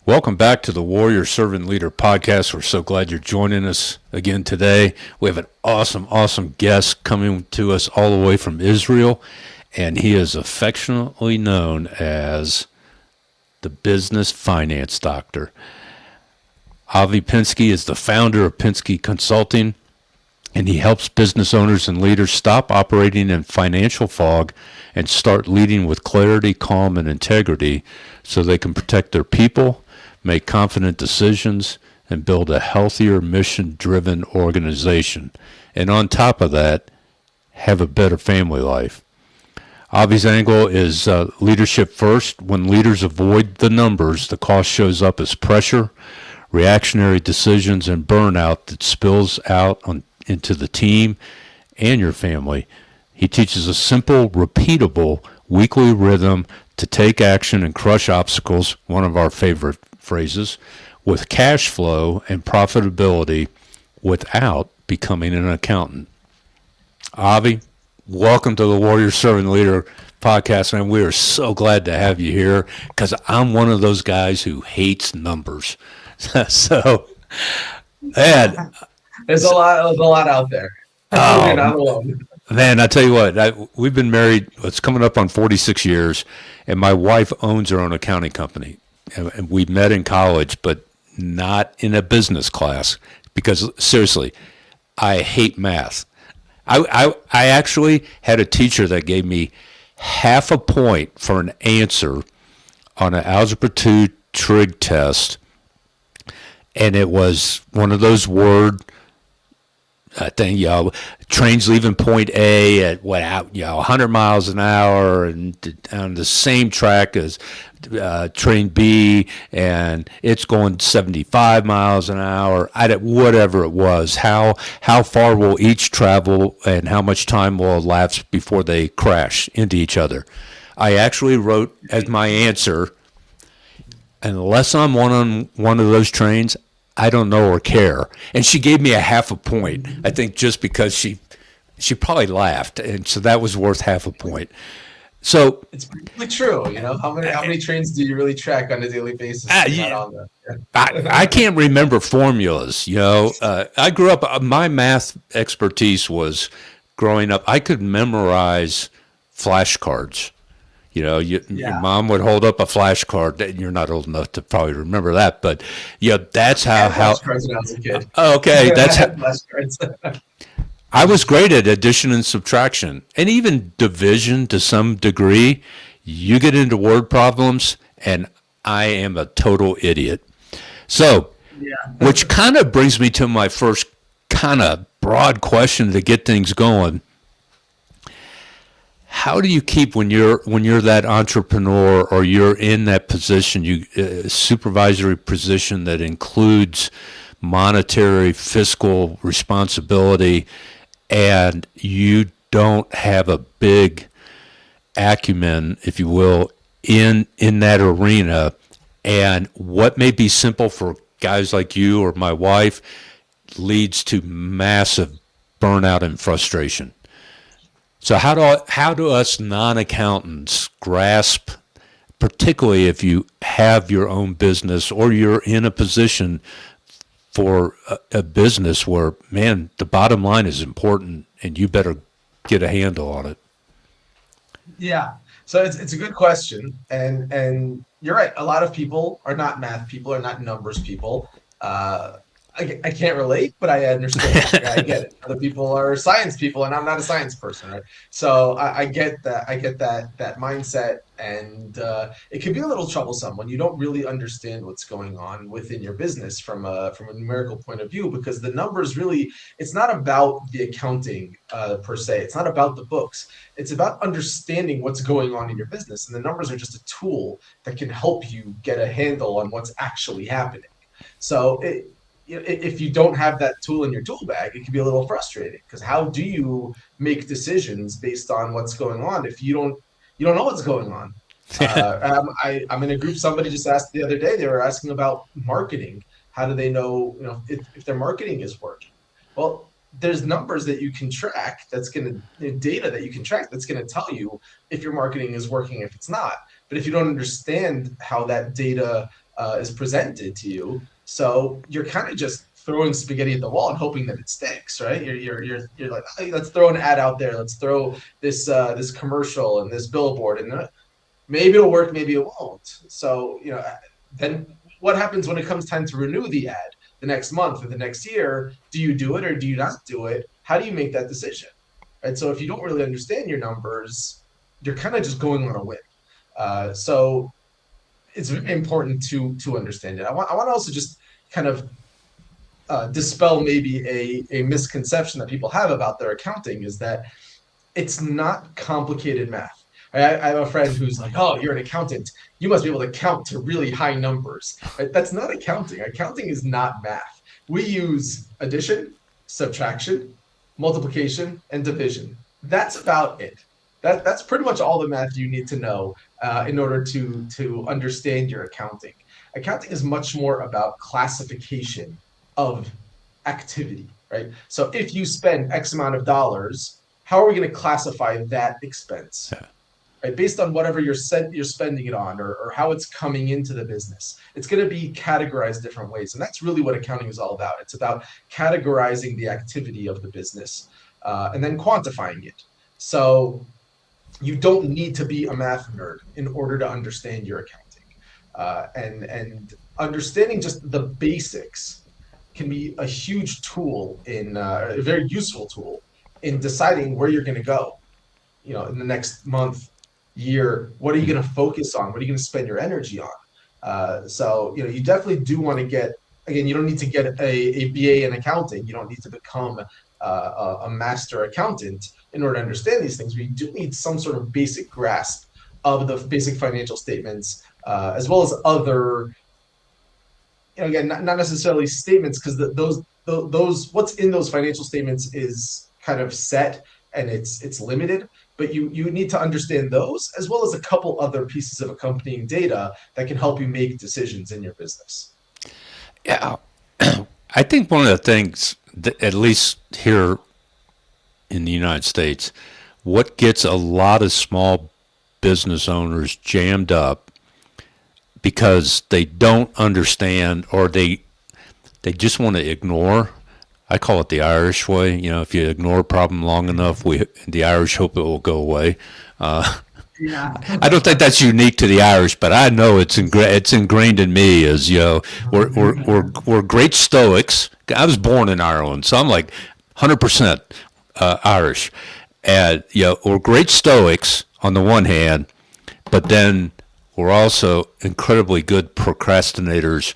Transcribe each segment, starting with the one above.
Welcome back to the Warrior Servant Leader podcast. We're so glad you're joining us again today. We have an awesome guest coming to us all the way from Israel, and he is affectionately known as the business finance doctor. Avi Pinsky is the founder of Pinsky Consulting, and he helps business owners and leaders stop operating in financial fog and start leading with clarity, calm, and integrity so they can protect their people, make confident decisions, and build a healthier, mission-driven organization. And on top of that, have a better family life. Avi's angle is leadership first. When leaders avoid the numbers, the cost shows up as pressure, reactionary decisions, and burnout that spills out into the team and your family. He teaches a simple, repeatable weekly rhythm to take action and crush obstacles, one of our favorite phrases, with cash flow and profitability without becoming an accountant. Avi, welcome to the Warrior Servant Leader podcast, and we are so glad to have you here because I'm one of those guys who hates numbers. So, man, there's a lot out there. You're not alone. Man, I tell you what, we've been married, it's coming up on 46 years, and my wife owns her own accounting company. And we met in college, but not in a business class, because seriously, I hate math. I actually had a teacher that gave me half a point for an answer on an Algebra 2 trig test, and it was one of those word thing, trains leaving point A at 100 miles an hour and on the same track as train B, and it's going 75 miles an hour. Whatever it was, how far will each travel and how much time will elapse before they crash into each other? I actually wrote as my answer, unless I'm on one of those trains, I don't know or care. And she gave me a half a point, I think, just because she probably laughed, and so that was worth half a point. So it's probably true. How many trains do you really track on a daily basis? I can't remember formulas. I grew up. My math expertise was growing up. I could memorize flashcards. Your mom would hold up a flashcard. You're not old enough to probably remember that, but that's how. Flashcards when I was a kid. Okay, that's how. I was great at addition and subtraction, and even division to some degree. You get into word problems, and I am a total idiot. So, which kind of brings me to my first kind of broad question to get things going. How do you keep when you're that entrepreneur or you're in that position, supervisory position that includes monetary, fiscal responsibility, and you don't have a big acumen, if you will, in that arena, and what may be simple for guys like you or my wife leads to massive burnout and frustration. So how do us non-accountants grasp, particularly if you have your own business or you're in a position for a business where, man, the bottom line is important and you better get a handle on it? Yeah. So it's a good question. And you're right. A lot of people are not math people, are not numbers people. I can't relate, but I understand. I get it. Other people are science people, and I'm not a science person, right? So I get that. I get that mindset, and it can be a little troublesome when you don't really understand what's going on within your business from a numerical point of view, because the numbers really, it's not about the accounting per se. It's not about the books. It's about understanding what's going on in your business, and the numbers are just a tool that can help you get a handle on what's actually happening. So if you don't have that tool in your tool bag, it can be a little frustrating, because how do you make decisions based on what's going on if you don't know what's going on? I'm in a group. Somebody just asked the other day. They were asking about marketing. How do they know if their marketing is working? Well, there's numbers that you can track. Data that you can track that's going to tell you if your marketing is working, if it's not. But if you don't understand how that data is presented to you. So you're kind of just throwing spaghetti at the wall and hoping that it sticks, right? You're like, hey, let's throw an ad out there. Let's throw this commercial and this billboard, and maybe it'll work, maybe it won't. So, then what happens when it comes time to renew the ad the next month or the next year? Do you do it or do you not do it? How do you make that decision? Right. So if you don't really understand your numbers, you're kind of just going on a whim. So it's very important to understand it. I want to also just kind of dispel maybe a misconception that people have about their accounting is that it's not complicated math. I have a friend who's like, "Oh, you're an accountant. You must be able to count to really high numbers." Right? That's not accounting. Accounting is not math. We use addition, subtraction, multiplication, and division. That's about it. That's pretty much all the math you need to know in order to understand your accounting. Accounting is much more about classification of activity, right? So if you spend X amount of dollars, how are we going to classify that expense? Yeah. Right, based on whatever you're spending it on, or how it's coming into the business, it's going to be categorized different ways, and that's really what accounting is all about. It's about categorizing the activity of the business and then quantifying it. So you don't need to be a math nerd in order to understand your accounting, and understanding just the basics can be a huge tool in a very useful tool in deciding where you're going to go, in the next month, year. What are you going to focus on? What are you going to spend your energy on? So, you definitely do want to get, again, you don't need to get a BA in accounting. You don't need to become a master accountant in order to understand these things. But you do need some sort of basic grasp of the basic financial statements, as well as other, again, not necessarily statements, because those what's in those financial statements is kind of set and it's limited, but you need to understand those as well as a couple other pieces of accompanying data that can help you make decisions in your business. Yeah. I think one of the things, that, at least here in the United States, what gets a lot of small business owners jammed up because they don't understand or they just want to ignore. I call it the Irish way. If you ignore a problem long enough, the Irish hope it will go away. Yeah. I don't think that's unique to the Irish, but I know it's ingrained in me. As we're great Stoics. I was born in Ireland, so I'm like 100% Irish, and we're great Stoics on the one hand, but then we're also incredibly good procrastinators,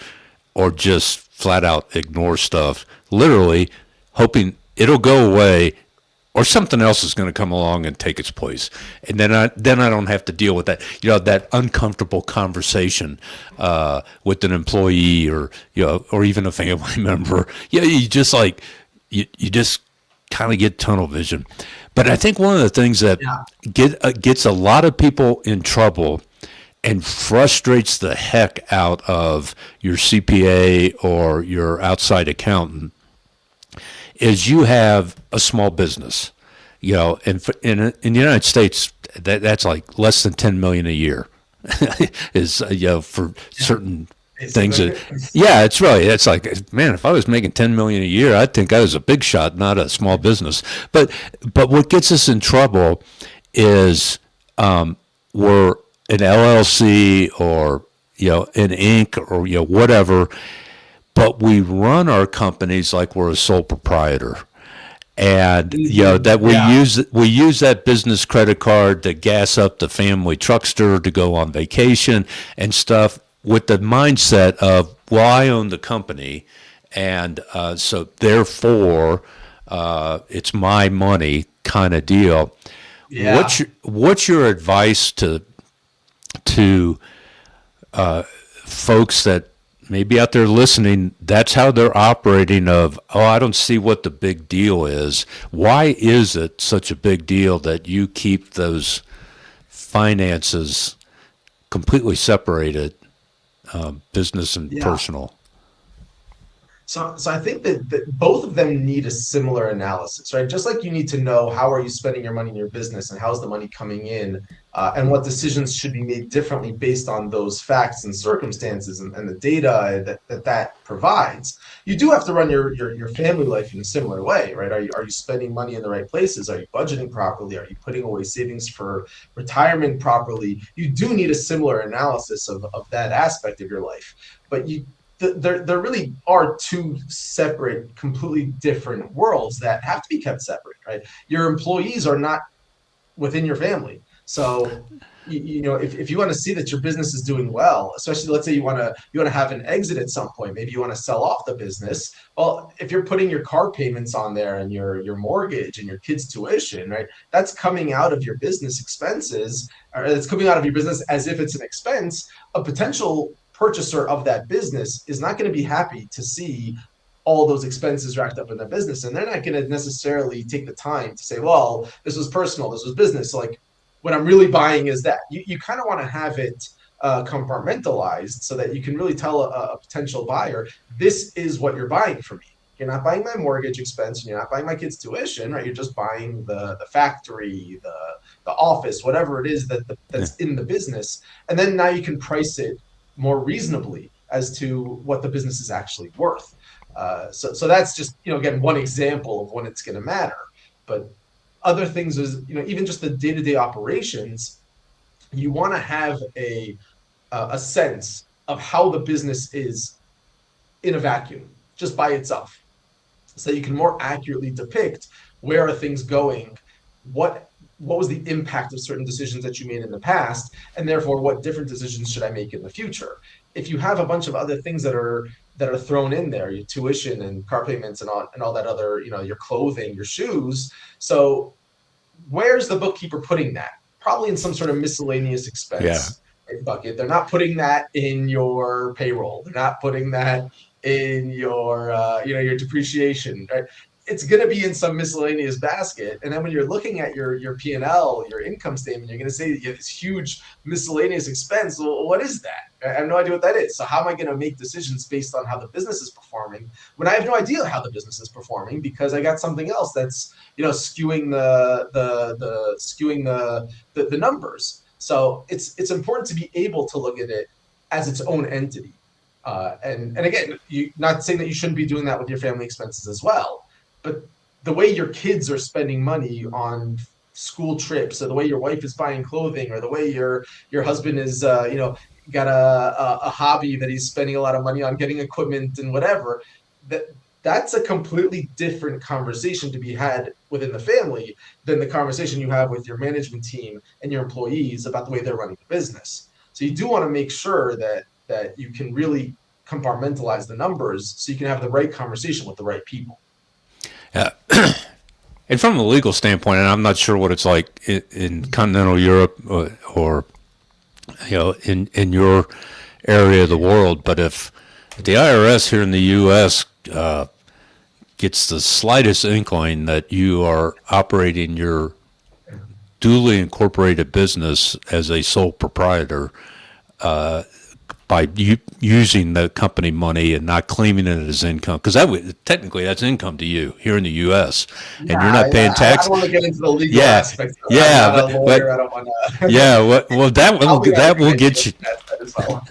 or just flat out ignore stuff, literally hoping it'll go away or something else is going to come along and take its place, and then I don't have to deal with that that uncomfortable conversation with an employee or even a family member. You just you just kind of get tunnel vision. But I think one of the things that Yeah. gets a lot of people in trouble and frustrates the heck out of your CPA or your outside accountant is you have a small business, and in the United States, that's like less than 10 million a year is, for Yeah. certain things Basically. that, yeah, it's like, man, if I was making 10 million a year, I'd think I was a big shot, not a small business. But what gets us in trouble is, we're an LLC or, an Inc. or, whatever, but we run our companies like we're a sole proprietor, and that Yeah. we use that business credit card to gas up the family truckster to go on vacation and stuff, with the mindset of, well, I own the company, and so therefore it's my money, kind of deal. Yeah. What's your advice to folks that maybe out there listening, that's how they're operating of, oh, I don't see what the big deal is. Why is it such a big deal that you keep those finances completely separated, business and Yeah. personal? So I think that both of them need a similar analysis, right? Just like you need to know how are you spending your money in your business and how's the money coming in, and what decisions should be made differently based on those facts and circumstances and the data that provides. You do have to run your family life in a similar way, right? Are you spending money in the right places? Are you budgeting properly? Are you putting away savings for retirement properly? You do need a similar analysis of that aspect of your life, but there really are two separate, completely different worlds that have to be kept separate, right? Your employees are not within your family. So if you want to see that your business is doing well, especially let's say you want to have an exit at some point, maybe you want to sell off the business. Well, if you're putting your car payments on there and your mortgage and your kids' tuition, right, that's coming out of your business expenses, or it's coming out of your business as if it's an expense. A potential purchaser of that business is not going to be happy to see all those expenses racked up in their business, and they're not going to necessarily take the time to say, well, this was personal, this was business, so like what I'm really buying is that. You kind of want to have it compartmentalized so that you can really tell a potential buyer, this is what you're buying from me. You're not buying my mortgage expense, and you're not buying my kids' tuition, right? You're just buying the factory, the office, whatever it is Yeah. that's in the business. And then now you can price it more reasonably as to what the business is actually worth. So that's just, again, one example of when it's going to matter. But other things is, even just the day-to-day operations, you want to have a sense of how the business is in a vacuum, just by itself, so you can more accurately depict where are things going, what was the impact of certain decisions that you made in the past, and therefore what different decisions should I make in the future. If you have a bunch of other things that are thrown in there, your tuition and car payments and all that other, your clothing, your shoes, so where's the bookkeeper putting that? Probably in some sort of miscellaneous Yeah. expense bucket. They're not putting that in your payroll. They're not putting that in your depreciation. Right? It's going to be in some miscellaneous basket. And then when you're looking at your P&L, your income statement, you're going to say that you have this huge miscellaneous expense. Well, what is that? I have no idea what that is. So how am I going to make decisions based on how the business is performing when I have no idea how the business is performing because I got something else that's skewing the numbers. So it's important to be able to look at it as its own entity. And again, not saying that you shouldn't be doing that with your family expenses as well, but the way your kids are spending money on school trips, or the way your wife is buying clothing, or the way your husband is got a hobby that he's spending a lot of money on getting equipment and whatever, that's a completely different conversation to be had within the family than the conversation you have with your management team and your employees about the way they're running the business. So you do want to make sure that you can really compartmentalize the numbers so you can have the right conversation with the right people. Yeah. And from a legal standpoint, and I'm not sure what it's like in continental Europe or in your area of the world, but if the IRS here in the U.S. Gets the slightest inkling that you are operating your duly incorporated business as a sole proprietor by using the company money and not claiming it as income, because technically that's income to you here in the U.S. and you're not paying I tax. don't want to get into the legal Yeah, aspects. I'm yeah, not a but lawyer. I don't want to. yeah, well I'll be that will recommending get you. as well.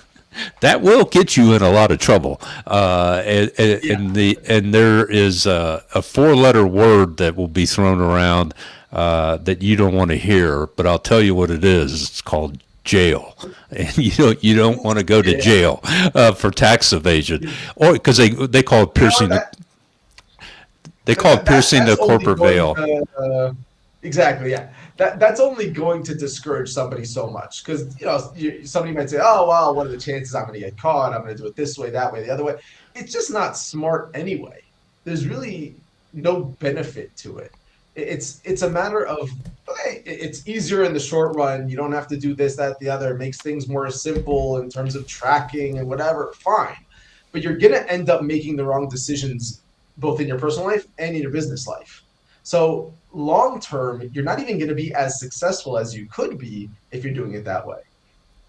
That will get you in a lot of trouble. Yeah. And there is a four-letter word that will be thrown around that you don't want to hear, but I'll tell you what it is. It's called jail, and you don't want to go to Yeah. jail for tax evasion, or because they call it You know what piercing the that's only corporate going veil. to exactly, yeah, that's only going to discourage somebody so much because somebody might say, oh well, what are the chances I'm going to get caught, I'm going to do it this way, that way, the other way. It's just not smart anyway. There's really no benefit to it. It's a matter of, okay, it's easier in the short run, you don't have to do this, that, the other. It makes things more simple in terms of tracking and whatever, fine, but you're going to end up making the wrong decisions both in your personal life and in your business life. So long term, you're not even going to be as successful as you could be if you're doing it that way.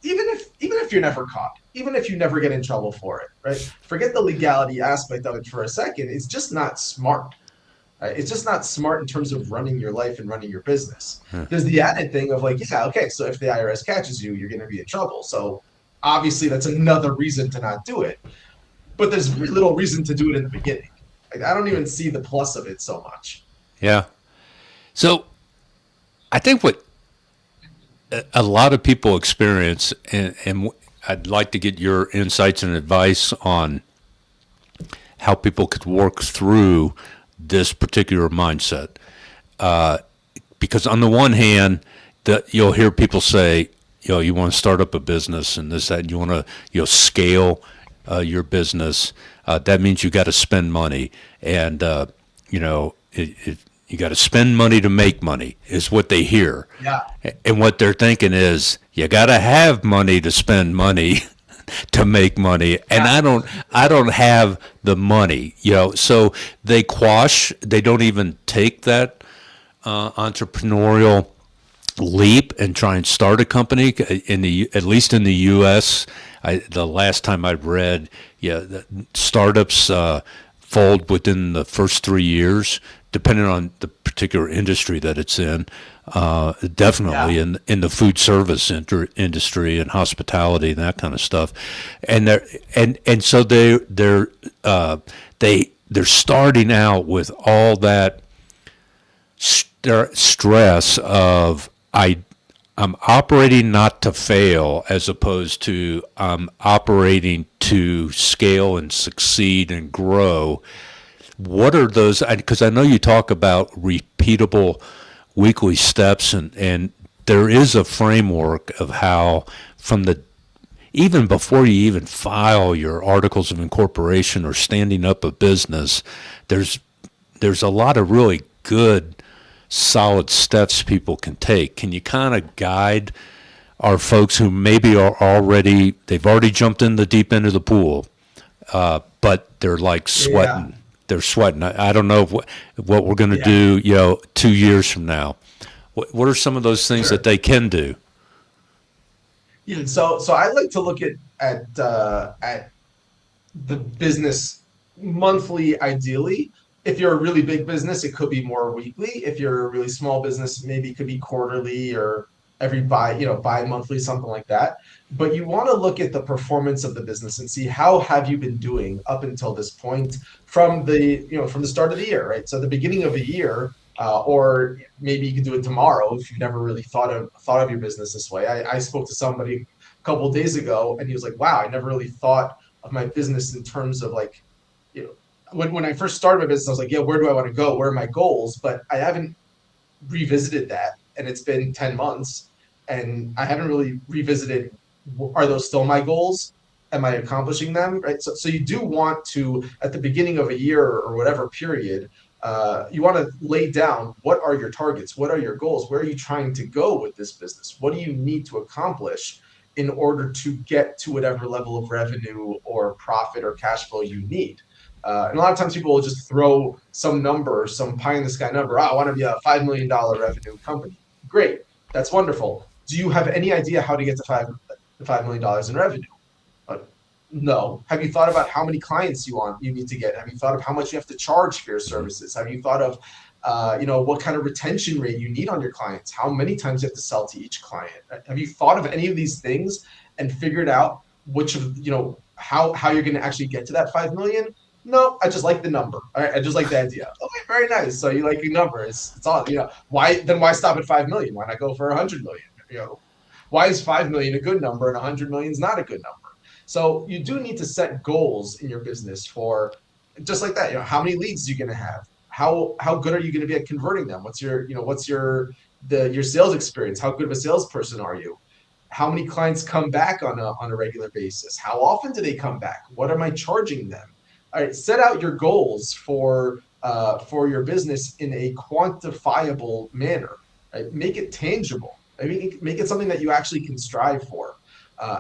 even if you're never caught, even if you never get in trouble for it, right? Forget the legality aspect of it for a second. It's just not smart. It's just not smart in terms of running your life and running your business. There's the added thing of like, yeah, okay, so if the IRS catches you, you're going to be in trouble. So obviously, that's another reason to not do it. But there's very little reason to do it in the beginning. Like, I don't even see the plus of it so much. Yeah. So I think what a lot of people experience, and I'd like to get your insights and advice on how people could work through this particular mindset. Because on the one hand, you'll hear people say, you want to start up a business and this, that, you want to, scale your business. That means you got to spend money. And, you got to spend money to make money is what they hear. Yeah, And what they're thinking is you got to have money to spend money to make money, and yeah, I don't have the money, so they quash, they don't even take that entrepreneurial leap and try and start a company at least in the US. The last time I read, the startups fold within the first 3 years, depending on the particular industry that it's in. Definitely yeah, in the food service industry and hospitality and that kind of stuff, and so they're starting out with all that stress of I'm operating not to fail as opposed to I'm operating to scale and succeed and grow. What are those? Because I know you talk about repeatable weekly steps, and there is a framework of how from the even before you even file your articles of incorporation or standing up a business, there's there's a lot of really good solid steps people can take. Can you kind of guide our folks who maybe they've already jumped in the deep end of the pool, but they're like yeah, sweating. They're sweating. I don't know what we're going to yeah. do, 2 years from now. What are some of those things that Sure. they can do? Yeah. So I like to look at the business monthly, ideally. If you're a really big business, it could be more weekly. If you're a really small business, maybe it could be quarterly or bi-monthly, something like that. But you want to look at the performance of the business and see how have you been doing up until this point from the start of the year, right? So the beginning of a year, or maybe you can do it tomorrow if you've never really thought of your business this way. I spoke to somebody a couple of days ago, and he was like, "Wow, I never really thought of my business in terms of like, you know, when I first started my business, I was like, yeah, where do I want to go? Where are my goals? But I haven't revisited that, and it's been 10 months, and I haven't really revisited, are those still my goals? Am I accomplishing them? Right. So you do want to, at the beginning of a year or whatever period, you want to lay down what are your targets? What are your goals? Where are you trying to go with this business? What do you need to accomplish in order to get to whatever level of revenue or profit or cash flow you need? And a lot of times people will just throw some number, some pie in the sky number. Oh, I want to be a $5 million revenue company. Great. That's wonderful. Do you have any idea how to get to $5 million in revenue? Uh, no. Have you thought about how many clients you need to get? Have you thought of how much you have to charge for your services? Have you thought of what kind of retention rate you need on your clients? How many times you have to sell to each client? Have you thought of any of these things and figured out which of how you're going to actually get to that 5 million? No, I just like the number. All right, I just like the idea. Okay, very nice. So you like your number. It's all why stop at 5 million? Why not go for 100 million? Why is 5 million a good number and 100 million is not a good number? So you do need to set goals in your business for just like that. How many leads are you going to have? How good are you going to be at converting them? What's your sales experience? How good of a salesperson are you? How many clients come back on a regular basis? How often do they come back? What am I charging them? All right, set out your goals for your business in a quantifiable manner. Right? Make it tangible. I mean, make it something that you actually can strive for.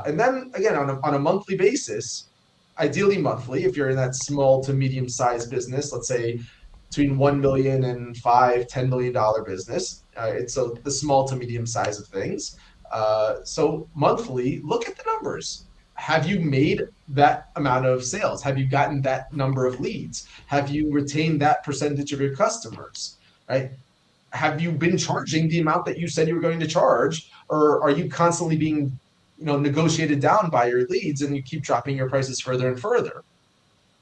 And then again, on a monthly basis, ideally monthly, if you're in that small to medium sized business, let's say between 1 million and $5, $10 million business, it's the small to medium size of things. So monthly, look at the numbers. Have you made that amount of sales? Have you gotten that number of leads? Have you retained that percentage of your customers? Right? Have you been charging the amount that you said you were going to charge, or are you constantly being, negotiated down by your leads and you keep dropping your prices further and further?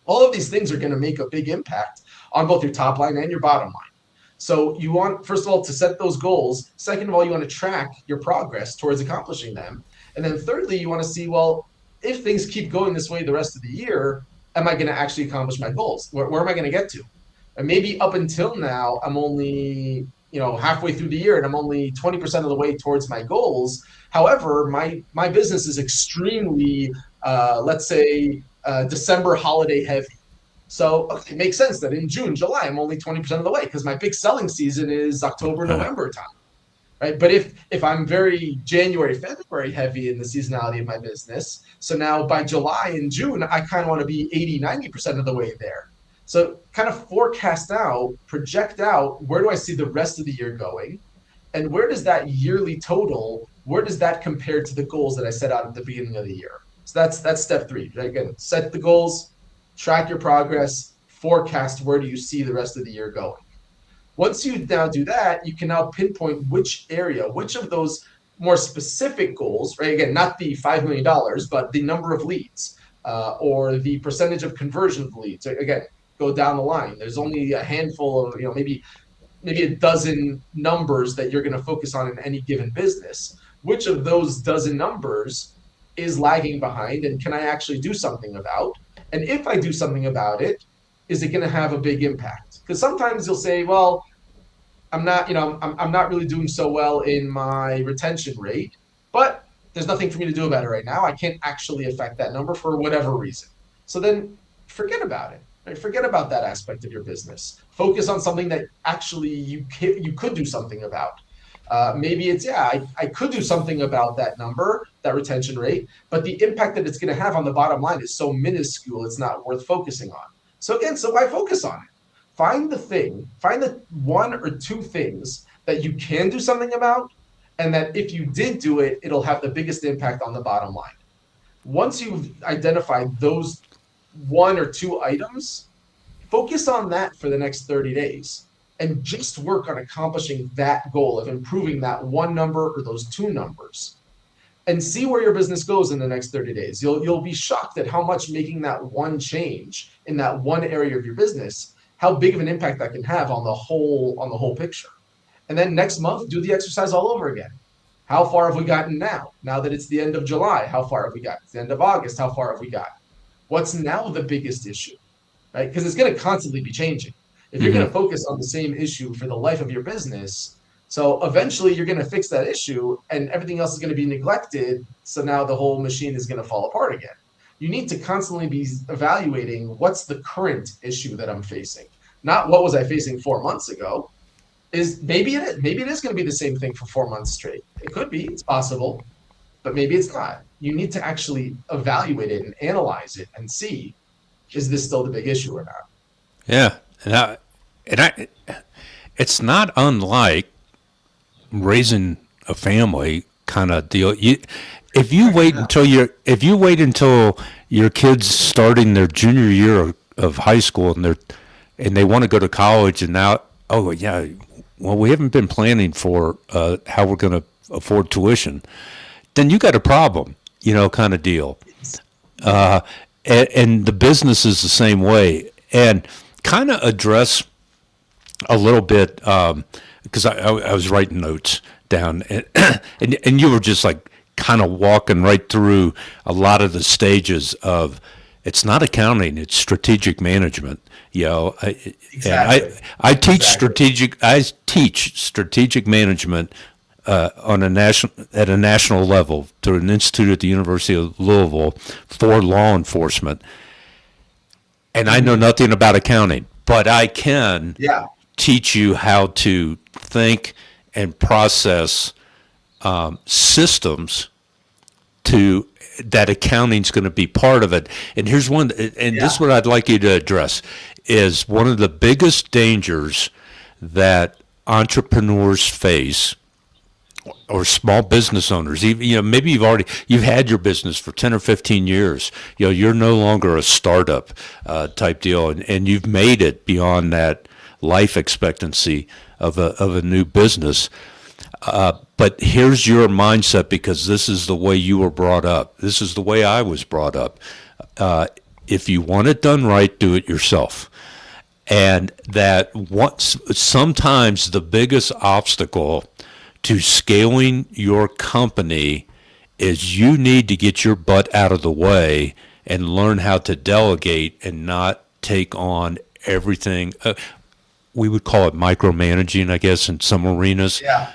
All of these things are going to make a big impact on both your top line and your bottom line. So you want, first of all, to set those goals. Second of all, you want to track your progress towards accomplishing them. And then thirdly, you want to see, well, if things keep going this way the rest of the year, am I going to actually accomplish my goals? Where am I going to get to? And maybe up until now, I'm only, halfway through the year and I'm only 20% of the way towards my goals. However, my business is extremely, let's say, December holiday heavy. So okay, it makes sense that in June, July, I'm only 20% of the way because my big selling season is October, November time. Right. But if I'm very January, February heavy in the seasonality of my business, so now by July and June, I kind of want to be 80, 90% of the way there. So kind of forecast out, project out, where do I see the rest of the year going? And where does that yearly total, where does that compare to the goals that I set out at the beginning of the year? So that's step three. Right? Again, set the goals, track your progress, forecast where do you see the rest of the year going. Once you now do that, you can now pinpoint which area, which of those more specific goals, right? Again, not the $5 million, but the number of leads or the percentage of conversion of leads. Again, go down the line. There's only a handful of, maybe a dozen numbers that you're going to focus on in any given business. Which of those dozen numbers is lagging behind and can I actually do something about? And if I do something about it, is it going to have a big impact? Because sometimes you'll say, well, I'm not really doing so well in my retention rate, but there's nothing for me to do about it right now. I can't actually affect that number for whatever reason. So then forget about it. Right? Forget about that aspect of your business. Focus on something that actually you could do something about. Maybe it's, I could do something about that number, that retention rate, but the impact that it's going to have on the bottom line is so minuscule, it's not worth focusing on. So again, so why focus on it? Find the one or two things that you can do something about, and that if you did do it, it'll have the biggest impact on the bottom line. Once you've identified those one or two items, focus on that for the next 30 days and just work on accomplishing that goal of improving that one number or those two numbers and see where your business goes in the next 30 days. You'll be shocked at how much making that one change in that one area of your business, how big of an impact that can have on the whole picture. And then next month, do the exercise all over again. How far have we gotten now? Now that it's the end of July, how far have we gotten? It's the end of August, how far have we gotten? What's now the biggest issue, right? Because it's going to constantly be changing. If you're going to focus on the same issue for the life of your business, so eventually you're going to fix that issue and everything else is going to be neglected. So now the whole machine is going to fall apart again. You need to constantly be evaluating what's the current issue that I'm facing, not what was I facing 4 months ago. Maybe it is going to be the same thing for 4 months straight. It could be, it's possible, but maybe it's not. You need to actually evaluate it and analyze it and see, is this still the big issue or not? Yeah, it's not unlike raising a family kind of deal. If you wait until your kids starting their junior year of high school and they want to go to college and now, oh yeah, well we haven't been planning for how we're going to afford tuition, then you got a problem, kind of deal. And the business is the same way. And kind of address a little bit because I was writing notes down and you were just like kind of walking right through a lot of the stages of it's not accounting, it's strategic management. Exactly. And I teach strategic management on at a national level through an institute at the University of Louisville for law enforcement. And I know nothing about accounting, but I can teach you how to think and process systems to that accounting's going to be part of it. And here's one, and this is what I'd like you to address, is one of the biggest dangers that entrepreneurs face or small business owners, even, maybe you've had your business for 10 or 15 years. You're no longer a startup type deal, and you've made it beyond that life expectancy of a new business. But here's your mindset, because this is the way you were brought up. This is the way I was brought up. If you want it done right, do it yourself. And that sometimes the biggest obstacle to scaling your company is you need to get your butt out of the way and learn how to delegate and not take on everything. We would call it micromanaging, I guess, in some arenas. Yeah.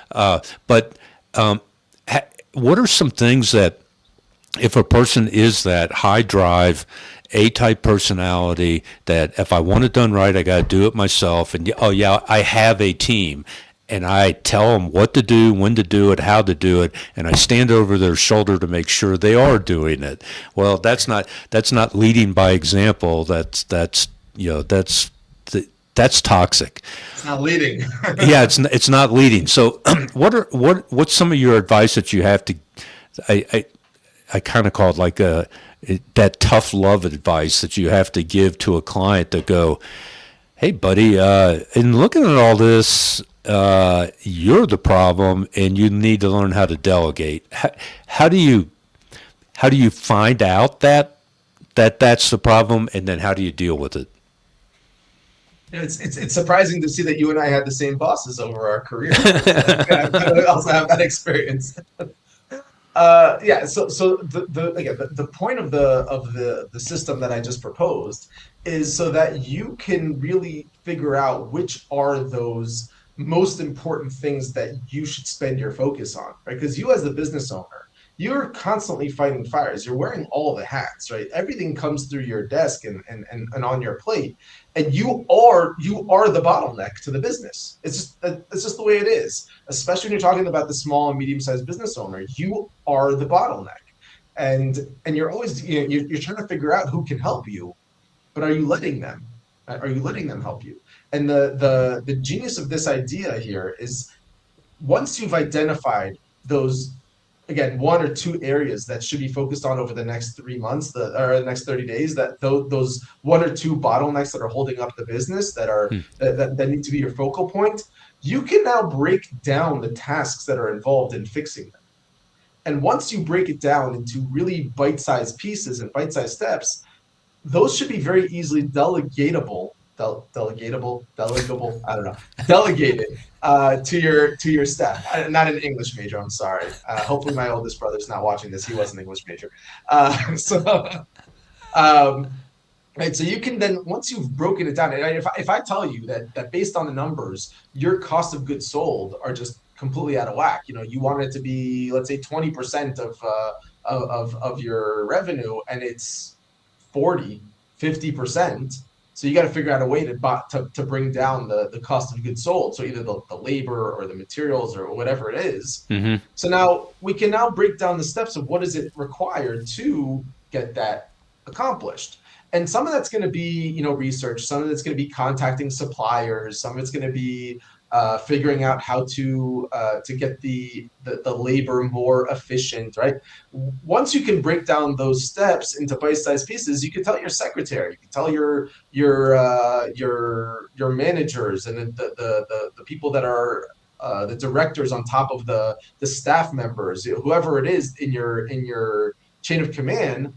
But what are some things that, if a person is that high drive, A-type personality, that if I want it done right, I got to do it myself, and oh yeah, I have a team, and I tell them what to do, when to do it, how to do it, and I stand over their shoulder to make sure they are doing it. Well, that's not leading by example. That's toxic. It's not leading. Yeah, it's not leading. So, what's some of your advice that you have to? I kind of call it like that tough love advice that you have to give to a client to go, hey, buddy, in looking at all this, you're the problem, and you need to learn how to delegate. How do you find out that that's the problem, and then how do you deal with it? It's surprising to see that you and I had the same bosses over our career. I also have that experience. Yeah. So the point of the system that I just proposed is so that you can really figure out which are those most important things that you should spend your focus on, right? Because you as the business owner, you're constantly fighting fires. You're wearing all the hats, right? Everything comes through your desk and on your plate, and you are the bottleneck to the business. It's just the way it is. Especially when you're talking about the small and medium sized business owner, you are the bottleneck, and you're always you're trying to figure out who can help you, but are you letting them? Are you letting them help you? And the genius of this idea here is once you've identified those, again, one or two areas that should be focused on over the next 3 months, or the next 30 days, that those one or two bottlenecks that are holding up the business that need to be your focal point, you can now break down the tasks that are involved in fixing them. And once you break it down into really bite-sized pieces and bite-sized steps, those should be very easily delegable, I don't know, delegated to your staff. I'm not an English major, I'm sorry. Hopefully my oldest brother's not watching this. He was an English major. Um, right, so you can then, once you've broken it down, and if I tell you that based on the numbers, your cost of goods sold are just completely out of whack. You want it to be, let's say, 20% of your revenue, and it's 40, 50%. So you got to figure out a way to bring down the cost of goods sold. So either the labor or the materials or whatever it is. Mm-hmm. So now we can now break down the steps of what is it required to get that accomplished. And some of that's going to be, research. Some of it's going to be contacting suppliers. Some of it's going to be figuring out how to get the labor more efficient, right? Once you can break down those steps into bite-sized pieces, you can tell your secretary, you can tell your managers, and the people that are the directors on top of the staff members, whoever it is in your chain of command.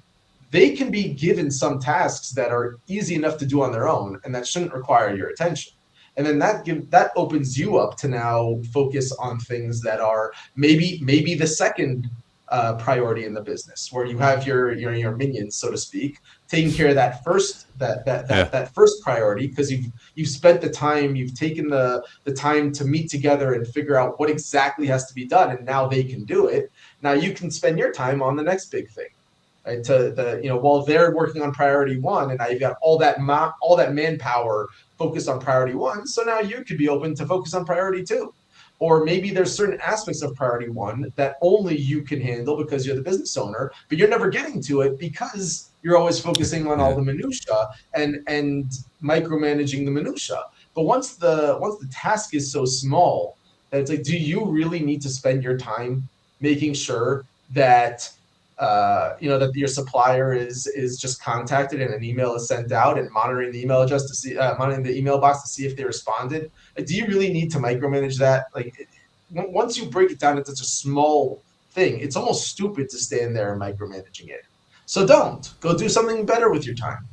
They can be given some tasks that are easy enough to do on their own, and that shouldn't require your attention. And then that opens you up to now focus on things that are maybe the second priority in the business, where you have your minions, so to speak, taking care of that first priority, because you've spent the time, you've taken the time to meet together and figure out what exactly has to be done, and now they can do it. Now you can spend your time on the next big thing. Right, while they're working on priority one, and now you've got all that manpower focused on priority one. So now you could be open to focus on priority two, or maybe there's certain aspects of priority one that only you can handle because you're the business owner, but you're never getting to it because you're always focusing on all the minutia and micromanaging the minutia. But once the task is so small, And it's like, do you really need to spend your time making sure that that your supplier is just contacted and an email is sent out, and monitoring the email address to see monitoring the email box to see if they responded? Like, do you really need to micromanage that? Like, once you break it down into such a small thing, it's almost stupid to stand there and micromanaging it. So don't go do something better with your time,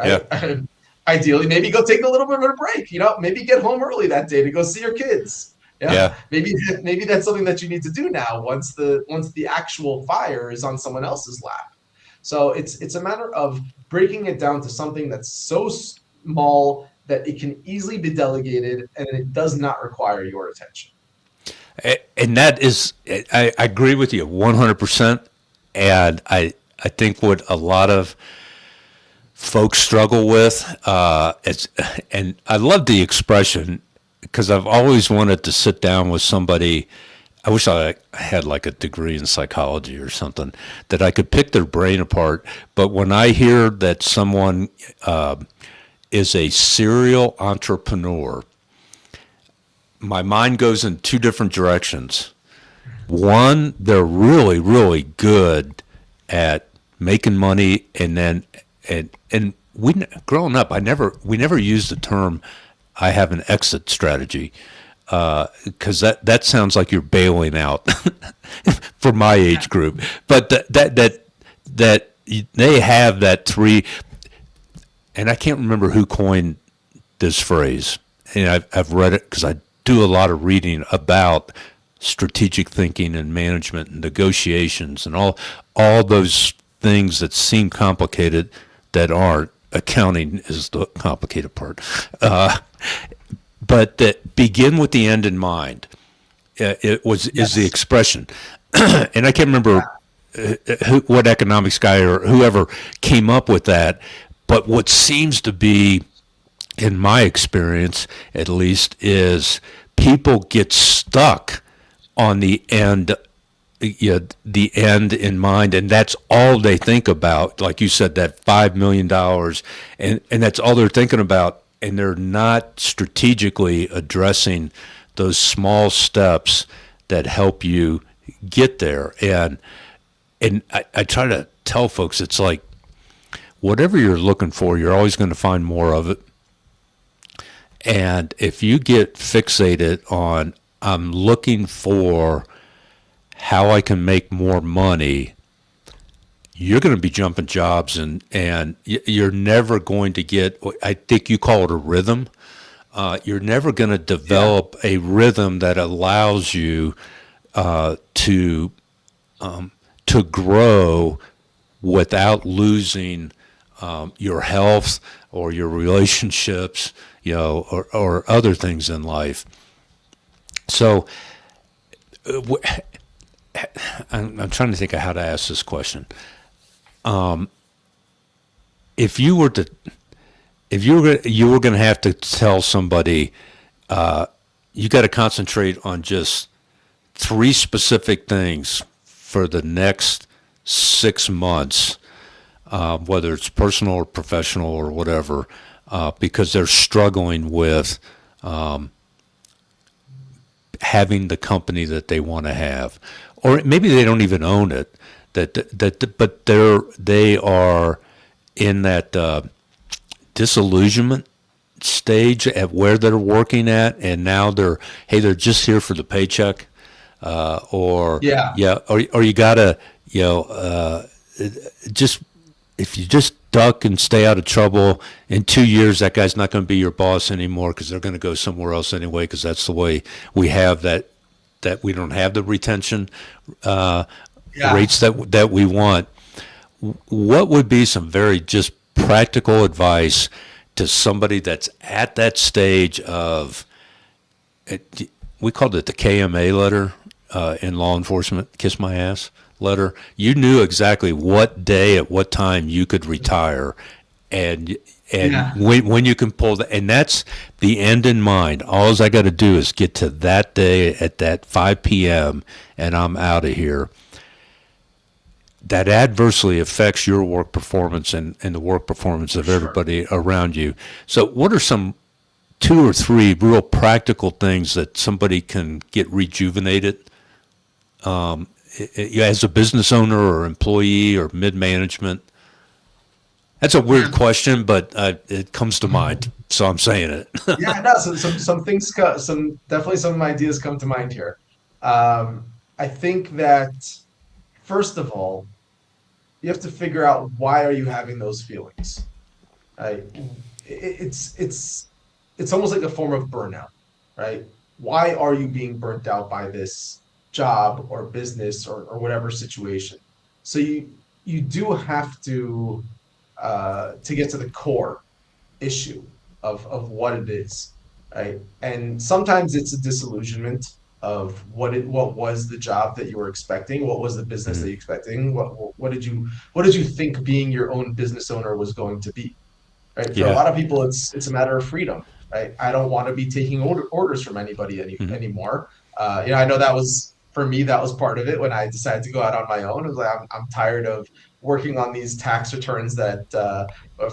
Yeah. right? Ideally, maybe go take a little bit of a break. Maybe get home early that day to go see your kids. Yeah, Yeah. maybe that's something that you need to do now once the actual fire is on someone else's lap. So it's a matter of breaking it down to something that's so small that it can easily be delegated and it does not require your attention. And that is, I agree with you 100%. And I think what a lot of folks struggle with, and I love the expression because I've always wanted to sit down with somebody. I wish I had like a degree in psychology or something that I could pick their brain apart. But when I hear that someone is a serial entrepreneur, my mind goes in two different directions. One, they're really, really good at making money, and then and we growing up, we never used the term "I have an exit strategy" because that sounds like you're bailing out for my age group. But that they have that three, and I can't remember who coined this phrase, and I've read it because I do a lot of reading about strategic thinking and management and negotiations and all those things that seem complicated that aren't. Accounting is the complicated part, but that begin with the end in mind. Is the Yes. expression, and I can't remember what economics guy or whoever came up with that. But what seems to be, in my experience at least, is people get stuck on the end in mind, and that's all they think about. Like you said, that $5 million, and that's all they're thinking about, and they're not strategically addressing those small steps that help you get there. And I try to tell folks, it's like whatever you're looking for, you're always going to find more of it. And if you get fixated on, I'm looking for how I can make more money, you're going to be jumping jobs, and you're never going to get, I think you call it a rhythm. You're never going to Yeah. develop a rhythm that allows you to to grow without losing your health or your relationships, or other things in life. So I'm trying to think of how to ask this question. If you were to, if you were going to have to tell somebody, you got to concentrate on just three specific things for the next 6 months, whether it's personal or professional or whatever, because they're struggling with having the company that they want to have, or maybe they don't even own it. But they are in that disillusionment stage at where they're working at, and now they're just here for the paycheck, or Yeah. yeah, or you gotta, just if you just duck and stay out of trouble, in 2 years that guy's not going to be your boss anymore because they're going to go somewhere else anyway, because that's the way we have that we don't have the retention Yeah. rates that we want. What would be some very just practical advice to somebody that's at that stage of, we called it the KMA letter in law enforcement, kiss my ass letter. You knew exactly what day at what time you could retire, and Yeah. when you can pull that, and that's the end in mind. All I got to do is get to that day at that 5 p.m. and I'm out of here. That adversely affects your work performance and the work performance of Sure. everybody around you. So what are some two or three real practical things that somebody can get rejuvenated as a business owner or employee or mid-management? That's a weird Yeah. question, but it comes to mind, so I'm saying it. Yeah, no, some things, some definitely some ideas come to mind here. I think that first of all, you have to figure out why are you having those feelings. Right? It's almost like a form of burnout, right? Why are you being burnt out by this job or business or whatever situation? So you do have to get to the core issue of what it is, right? And sometimes it's a disillusionment of what was the job that you were expecting, what was the business that Mhm. you were expecting, what did you think being your own business owner was going to be, right? For a Yeah. lot of people, it's a matter of freedom, right? I don't want to be taking orders from anybody Hmm. anymore. I know that was for me. That was part of it when I decided to go out on my own. It was like I'm tired of working on these tax returns that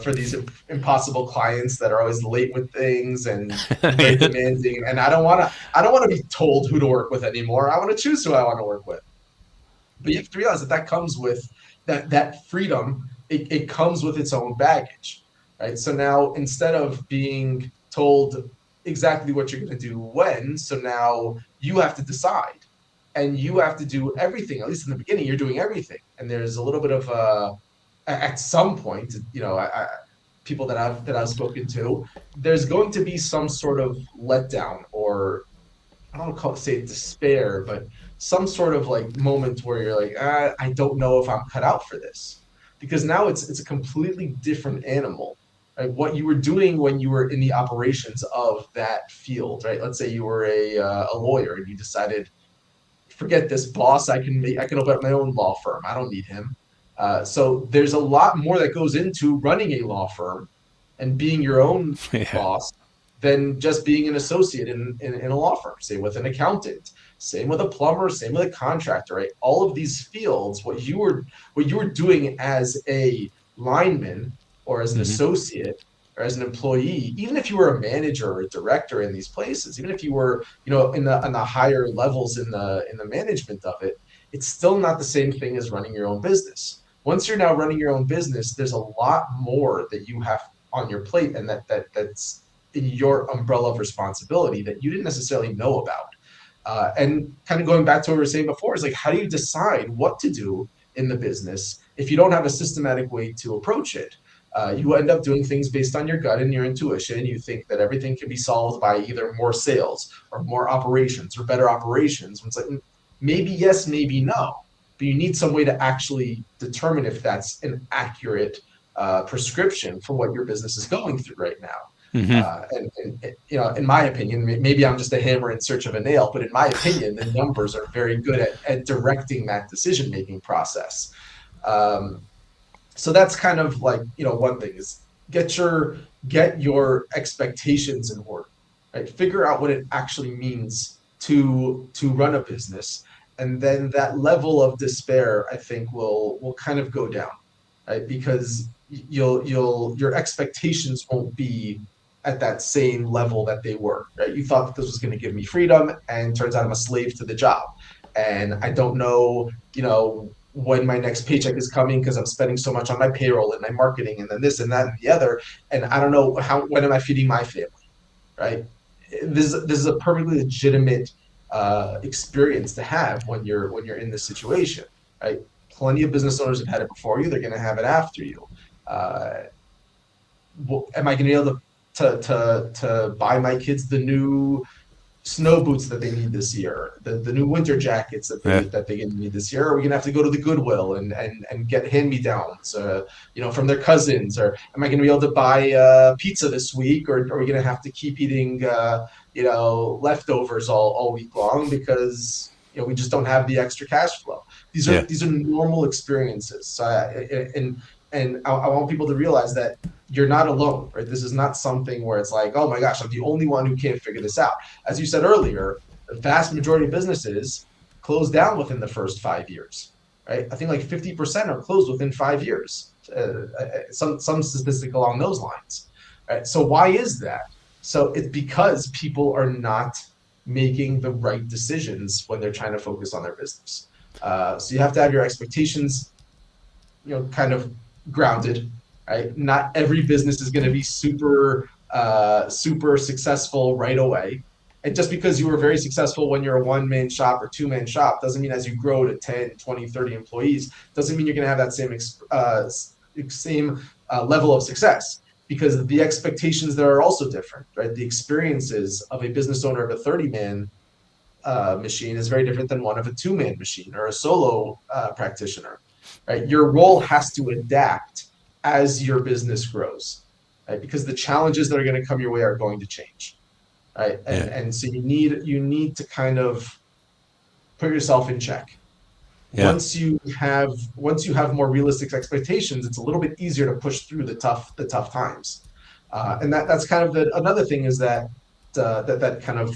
for these impossible clients that are always late with things and very Yeah. demanding. And I don't want to be told who to work with anymore. I want to choose who I want to work with. But you have to realize that that comes with that freedom. It comes with its own baggage, right? So now instead of being told exactly what you're going to do when, so now you have to decide, and you have to do everything. At least in the beginning, you're doing everything, and there's a little bit of at some point, people that I've spoken to, there's going to be some sort of letdown, or I don't call it, say despair, but some sort of like moment where you're like, I don't know if I'm cut out for this, because now it's a completely different animal. Right? What you were doing when you were in the operations of that field, right? Let's say you were a lawyer and you decided, forget this boss. I can open up my own law firm. I don't need him. So there's a lot more that goes into running a law firm and being your own Yeah. boss than just being an associate in a law firm. Same with an accountant. Same with a plumber. Same with a contractor. Right? All of these fields, what you were doing as a lineman or as an Hmm. associate or as an employee, even if you were a manager or a director in these places, even if you were in the higher levels in the management of it, it's still not the same thing as running your own business. Once you're now running your own business, there's a lot more that you have on your plate, and that's in your umbrella of responsibility that you didn't necessarily know about. And kind of going back to what we were saying before, is like, how do you decide what to do in the business if you don't have a systematic way to approach it? You end up doing things based on your gut and your intuition. You think that everything can be solved by either more sales or more operations or better operations. It's like, maybe yes, maybe no, but you need some way to actually determine if that's an accurate prescription for what your business is going through right now. Hmm. In my opinion, maybe I'm just a hammer in search of a nail, but in my opinion, the numbers are very good at directing that decision making process. Um, so that's kind of like, one thing is get your expectations in order, right? Figure out what it actually means to run a business, and then that level of despair, I think, will kind of go down, right? Because your expectations won't be at that same level that they were, right? You thought that this was going to give me freedom, and turns out I'm a slave to the job, and I don't know, when my next paycheck is coming because I'm spending so much on my payroll and my marketing and then this and that and the other, and I don't know when am I feeding my family, right? This is a perfectly legitimate experience to have when you're in this situation, right? Plenty of business owners have had it before you. They're going to have it after you. Uh, am I going to be able to buy my kids the new snow boots that they need this year, the new winter jackets that they Yeah. that they need this year? Or are we gonna have to go to the Goodwill and get hand-me-downs, from their cousins? Or am I gonna be able to buy pizza this week, or are we gonna have to keep eating leftovers all week long because we just don't have the extra cash flow? These are Yeah. these are normal experiences. And I want people to realize that you're not alone, right? This is not something where it's like, oh my gosh, I'm the only one who can't figure this out. As you said earlier, the vast majority of businesses close down within the first 5 years, right? I think like 50% are closed within 5 years, some statistic along those lines, right? So why is that? So it's because people are not making the right decisions when they're trying to focus on their business. So you have to have your expectations, kind of grounded, right? Not every business is going to be super successful right away. And just because you were very successful when you're a one-man shop or two-man shop doesn't mean as you grow to 10, 20, 30 employees, doesn't mean you're going to have that same level of success, because the expectations there are also different, right? The experiences of a business owner of a 30-man machine is very different than one of a two-man machine or a solo practitioner, right? Your role has to adapt as your business grows, right? Because the challenges that are going to come your way are going to change, right? Yeah. And so you need to kind of put yourself in check. Yeah. Once you have more realistic expectations, it's a little bit easier to push through the tough times. And that's kind of another thing is that kind of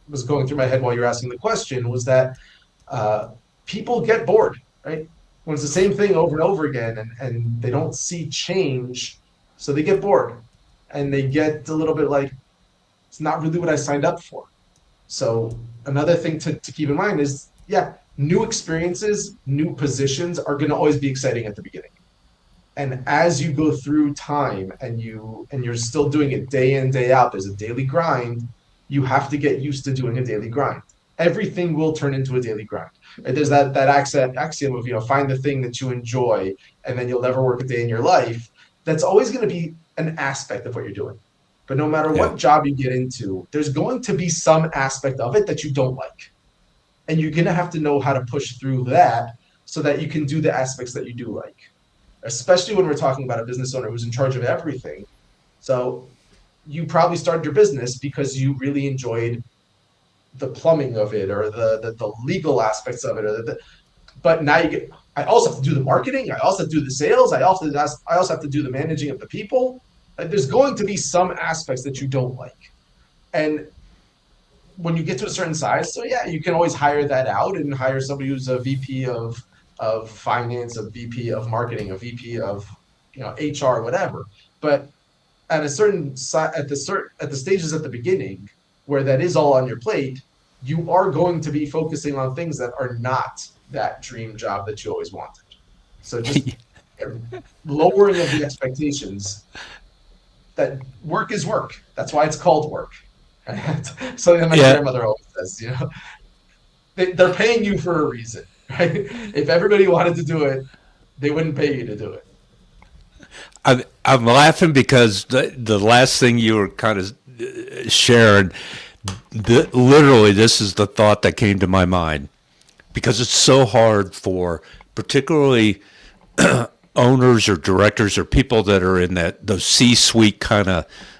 was going through my head while you're asking the question was that uh, people get bored, right? When it's the same thing over and over again, and they don't see change, so they get bored, and they get a little bit like it's not really what I signed up for. So another thing to keep in mind is, yeah, new experiences, new positions are going to always be exciting at the beginning. And as you go through time and you're still doing it day in, day out, there's a daily grind. You have to get used to doing a daily grind. Everything will turn into a daily grind. Right? There's that axiom of, find the thing that you enjoy, and then you'll never work a day in your life. That's always going to be an aspect of what you're doing. But no matter Yeah. what job you get into, there's going to be some aspect of it that you don't like. And you're going to have to know how to push through that so that you can do the aspects that you do like, especially when we're talking about a business owner who's in charge of everything. So you probably started your business because you really enjoyed the plumbing of it, or the legal aspects of it, but now I also have to do the marketing. I also have to do the sales. I also have to do the managing of the people. There's going to be some aspects that you don't like. And when you get to a certain size, so yeah, you can always hire that out and hire somebody who's a VP of finance, a VP of marketing, a VP of HR, whatever. But at a certain at the stages at the beginning where that is all on your plate, you are going to be focusing on things that are not that dream job that you always wanted. So just lowering of the expectations that work is work. That's why it's called work. Something that my Yeah. grandmother always says, they're paying you for a reason, right? If everybody wanted to do it, they wouldn't pay you to do it. I'm laughing because the last thing you were kind of sharing, literally, this is the thought that came to my mind, because it's so hard for particularly owners or directors or people that are in those C-suite kind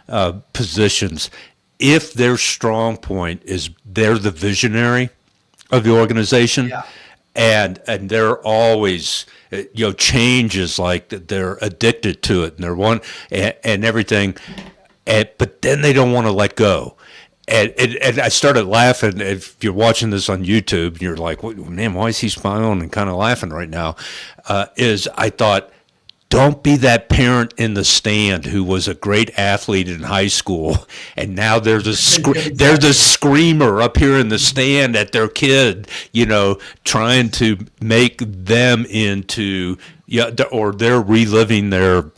of positions, if their strong point is they're the visionary of the organization, Yeah. and they're always change is like they're addicted to it, and they're and everything, but then they don't want to let go. And I started laughing. If you're watching this on YouTube and you're like, man, why is he smiling and kind of laughing right now? Is I thought, don't be that parent in the stand who was a great athlete in high school, and now there's there's a Exactly. screamer up here in the stand at their kid, trying to make them into, or they're reliving their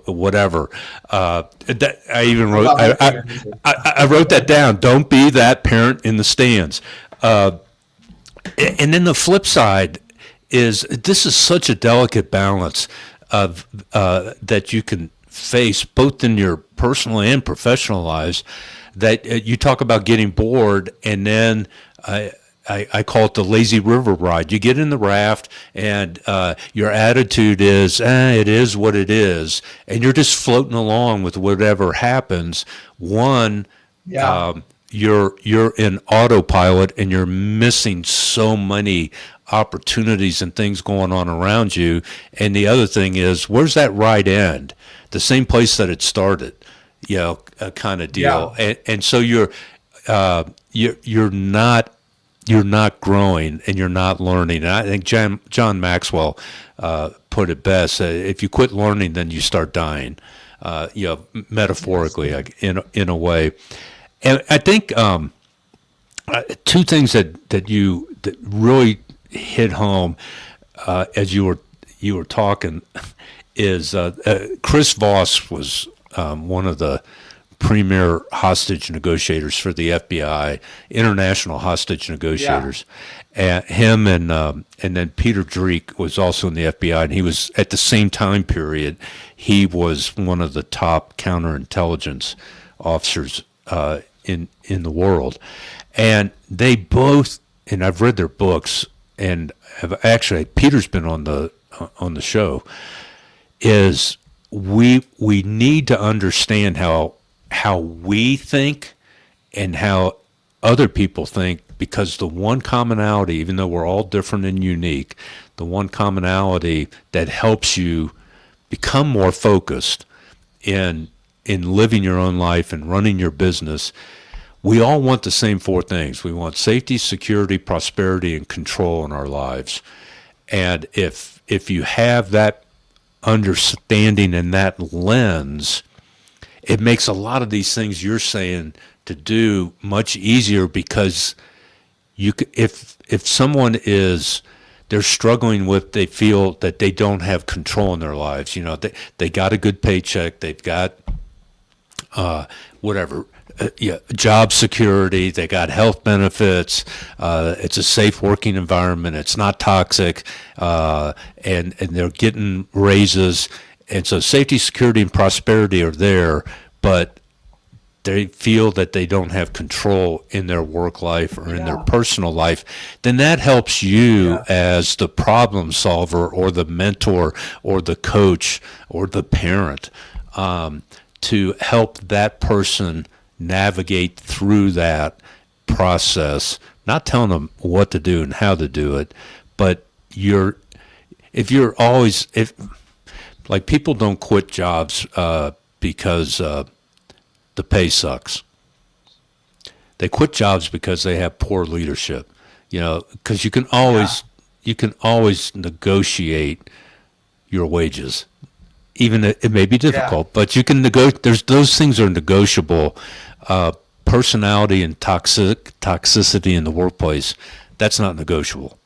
whatever. That I even I wrote. love that I, parenting. I wrote that down. Don't be that parent in the stands. And then the flip side is this is such a delicate balance of that you can face both in your personal and professional lives. That you talk about getting bored, and then I call it the lazy river ride. You get in the raft, and your attitude is, it is what it is, and you're just floating along with whatever happens. One, Yeah. you're in autopilot, and you're missing so many opportunities and things going on around you. And the other thing is, where's that right end? The same place that it started, kind of Yeah. deal. And so you're not growing, and you're not learning. And I think John Maxwell put it best: if you quit learning, then you start dying. metaphorically, like in a way. And I think two things that really hit home as you were talking is Chris Voss was one of the premier hostage negotiators for the FBI, international hostage negotiators. And him and then Peter Dreek was also in the FBI, and he was at the same time period. He was one of the top counterintelligence officers in the world, and they both. And I've read their books, and actually Peter's been on the show. Is we need to understand how we think and how other people think, because the one commonality, even though we're all different and unique, the one commonality that helps you become more focused in living your own life and running your business, we all want the same four things. We want safety, security, prosperity, and control in our lives. And if you have that understanding and that lens, it makes a lot of these things you're saying to do much easier, because if someone they're struggling with, they feel that they don't have control in their lives. They got a good paycheck, they've got job security, they got health benefits, it's a safe working environment, it's not toxic, and they're getting raises, and so safety, security, and prosperity are there, but they feel that they don't have control in their work life or in their personal life. Then that helps you as the problem solver or the mentor or the coach or the parent to help that person navigate through that process, not telling them what to do and how to do it, but if people don't quit jobs because the pay sucks. They quit jobs because they have poor leadership. Because you can always negotiate your wages. Even it may be difficult, but you can negotiate. Those things are negotiable. Personality and toxicity in the workplace, that's not negotiable.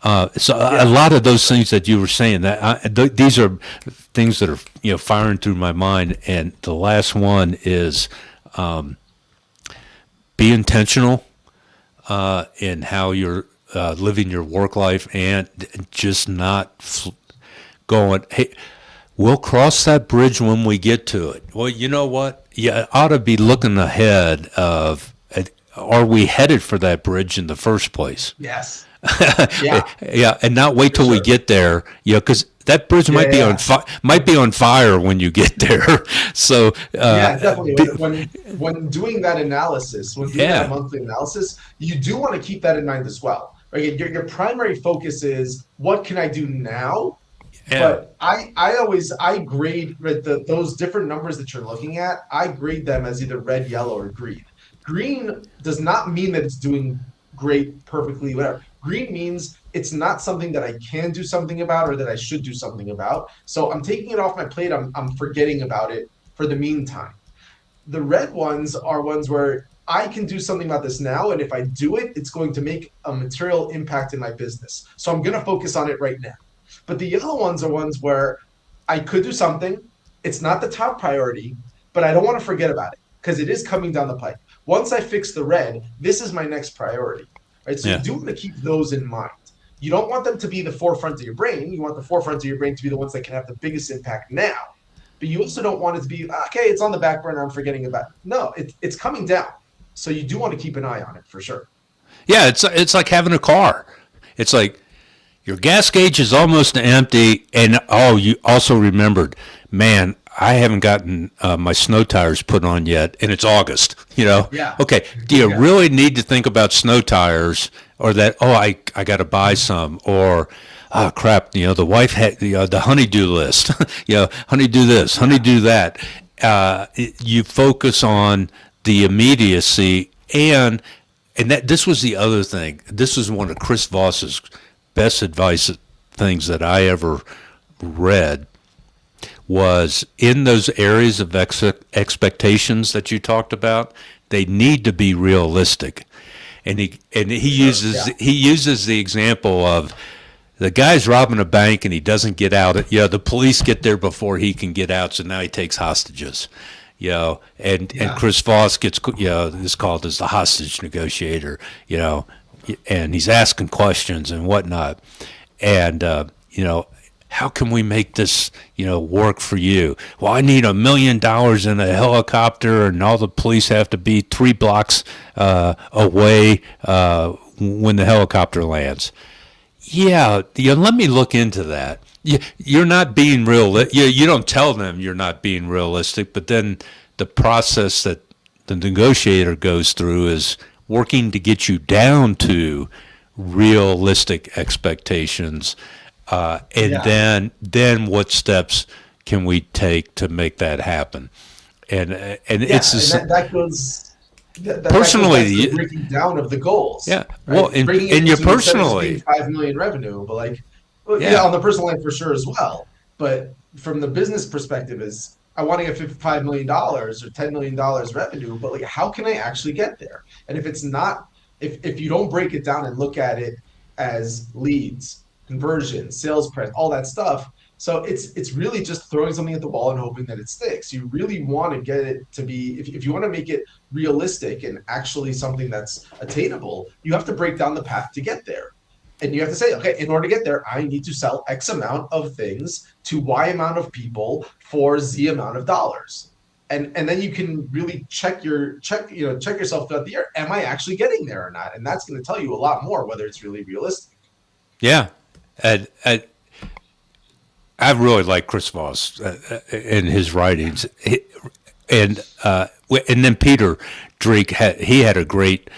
A lot of those things that you were saying, these are things that are firing through my mind. And the last one is be intentional in how you're living your work life, and just not going, hey, we'll cross that bridge when we get to it. Well, you know what? You ought to be looking ahead of, are we headed for that bridge in the first place? Yes. And not wait till we get there, because that bridge might be on fire when you get there. So definitely. When doing that analysis, that monthly analysis, you do want to keep that in mind as well. Right? Your primary focus is, what can I do now? But I grade those different numbers that you're looking at. I grade them as either red, yellow, or green. Green does not mean that it's doing great, perfectly, whatever. Green means it's not something that I can do something about or that I should do something about. So I'm taking it off my plate. I'm forgetting about it for the meantime. The red ones are ones where I can do something about this now, and if I do it, it's going to make a material impact in my business. So I'm going to focus on it right now. But the yellow ones are ones where I could do something. It's not the top priority, but I don't want to forget about it because it is coming down the pipe. Once I fix the red, this is my next priority. Right? So you do want to keep those in mind. You don't want them to be the forefront of your brain. You want the forefront of your brain to be the ones that can have the biggest impact now. But you also don't want it to be, okay, it's on the back burner, I'm forgetting about it. No, it's coming down. So you do want to keep an eye on it for sure. Yeah, it's like having a car. It's like your gas gauge is almost empty, and you also remembered, man, I haven't gotten my snow tires put on yet, and it's August, Yeah. Okay, do you really need to think about snow tires, or that, I got to buy some, or, oh, crap, the wife had the honey-do list, honey-do this, honey-do that. You focus on the immediacy, and that this was the other thing. This is one of Chris Voss's best advice things that I ever read was in those areas of expectations that you talked about, they need to be realistic. And he Sure. uses Yeah. he uses the example of the guy's robbing a bank and he doesn't get out. The police get there before he can get out, so now he takes hostages. And Yeah. Chris Voss gets is called as the hostage negotiator. And he's asking questions and whatnot. And how can we make this work for you? Well, I need $1 million in a helicopter, and all the police have to be 3 blocks away when the helicopter lands. Yeah, let me look into that. You're not being real. You don't tell them you're not being realistic, but then the process that the negotiator goes through is working to get you down to realistic expectations, and Yeah. then what steps can we take to make that happen? And it's Yeah. And just, that goes that goes back to the personally, breaking down of the goals, yeah. Well, right? Breaking it and you into, instead of just being personally, 5 million revenue, but like, well, yeah, yeah, on the personal line for sure as well. But from the business perspective, is I want to get $55 million or $10 million revenue, but like, how can I actually get there? And if it's not, if you don't break it down and look at it as leads, conversion, sales price, all that stuff. So it's really just throwing something at the wall and hoping that it sticks. You really want to get it to be, if you want to make it realistic and actually something that's attainable, you have to break down the path to get there. And you have to say, okay, in order to get there, I need to sell X amount of things to Y amount of people for Z amount of dollars. And then you can really check yourself throughout the year. Am I actually getting there or not? And that's going to tell you a lot more whether it's really realistic. yeah. And I really like Chris Voss in his writings, and then Peter Drake had a great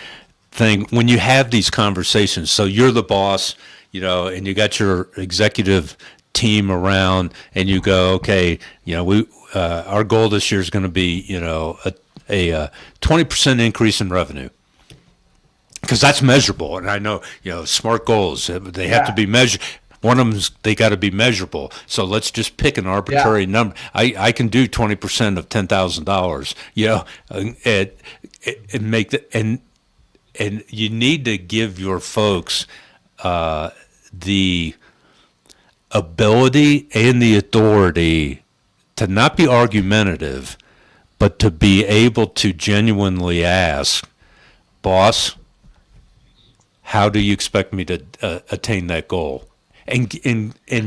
thing when you have these conversations. So you're the boss, and you got your executive team around, and you go, okay, we our goal this year is going to be a 20% increase in revenue, because that's measurable. And I know, smart goals, they have to Yeah. be measured. One of them's they got to be measurable. So let's just pick an Yeah. arbitrary number. I can do 20% of $10,000. And make the and you need to give your folks the ability and the authority to not be argumentative, but to be able to genuinely ask, boss, how do you expect me to attain that goal? And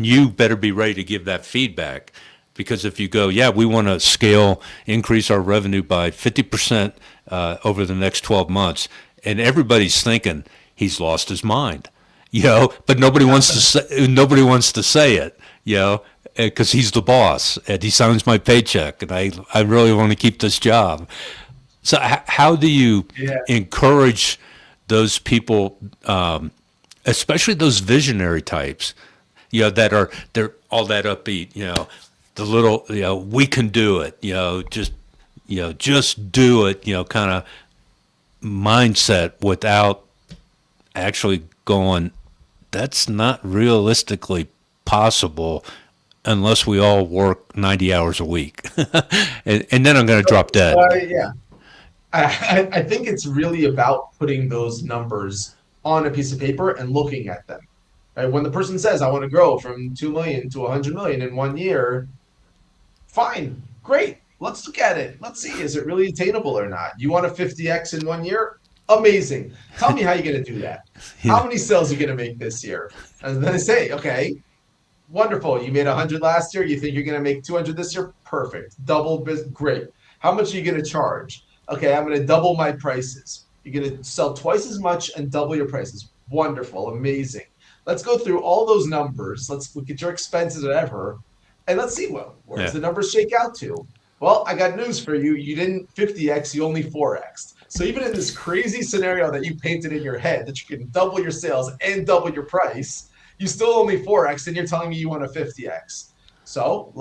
you better be ready to give that feedback, because if you go, yeah, we want to increase our revenue by 50% over the next 12 months, and everybody's thinking he's lost his mind, but nobody wants to say it, because he's the boss and he signs my paycheck, and I really want to keep this job. So how do you Yeah. encourage those people, especially those visionary types, they're all that upbeat, the little, we can do it, just do it, kind of mindset, without actually going, that's not realistically possible unless we all work 90 hours a week. And then I'm going to drop dead. Yeah. I think it's really about putting those numbers on a piece of paper and looking at them. Right? When the person says, I want to grow from 2 million to 100 million in 1 year, fine, great. Let's look at it. Let's see, is it really attainable or not? You want a 50x in 1 year? Amazing. Tell me how you're going to do that. Yeah. How many sales are you going to make this year? And then I say, okay, wonderful. You made 100 last year. You think you're going to make 200 this year? Perfect. Double business. Great. How much are you going to charge? Okay, I'm going to double my prices. You're going to sell twice as much and double your prices. Wonderful. Amazing. Let's go through all those numbers. Let's look at your expenses, whatever, and let's see where does Yeah. the numbers shake out to. Well, I got news for you. You didn't 50x, you only 4x. So even in this crazy scenario that you painted in your head that you can double your sales and double your price, you still only 4x, and you're telling me you want a 50x. So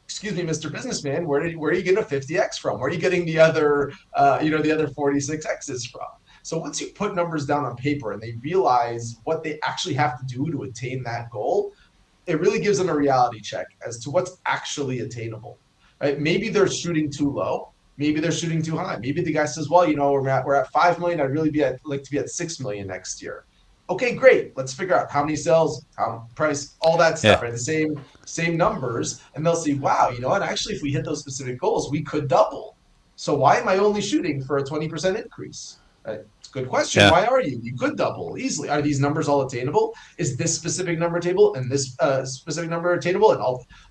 excuse me, Mr. Businessman, where are you getting a 50x from? Where are you getting the other 46x's from? So once you put numbers down on paper and they realize what they actually have to do to attain that goal, it really gives them a reality check as to what's actually attainable, right? Maybe they're shooting too low. Maybe they're shooting too high. Maybe the guy says, well, we're at 5 million. I'd really like to be at 6 million next year. Okay, great. Let's figure out how many sales, how price, all that stuff, Yeah. right? The same numbers. And they'll see, wow, you know what? Actually, if we hit those specific goals, we could double. So why am I only shooting for a 20% increase? Right? It's a good question. Yeah. Why are you? You could double easily. Are these numbers all attainable? Is this specific number attainable and this specific number attainable, and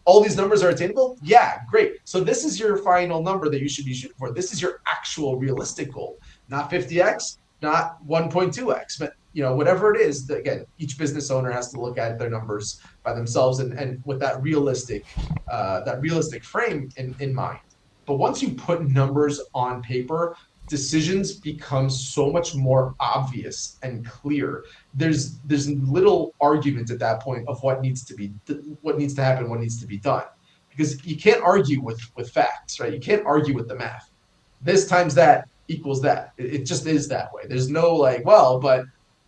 all these numbers are attainable? Yeah, great. So this is your final number that you should be shooting for. This is your actual realistic goal, not 50x, not 1.2x, but whatever it is. Again, each business owner has to look at their numbers by themselves and with that realistic frame in mind. But once you put numbers on paper, decisions become so much more obvious and clear. There's little argument at that point of what needs to happen, what needs to be done, because you can't argue with facts, right? You can't argue with the math. This times that equals that. It just is that way. There's no like, well, but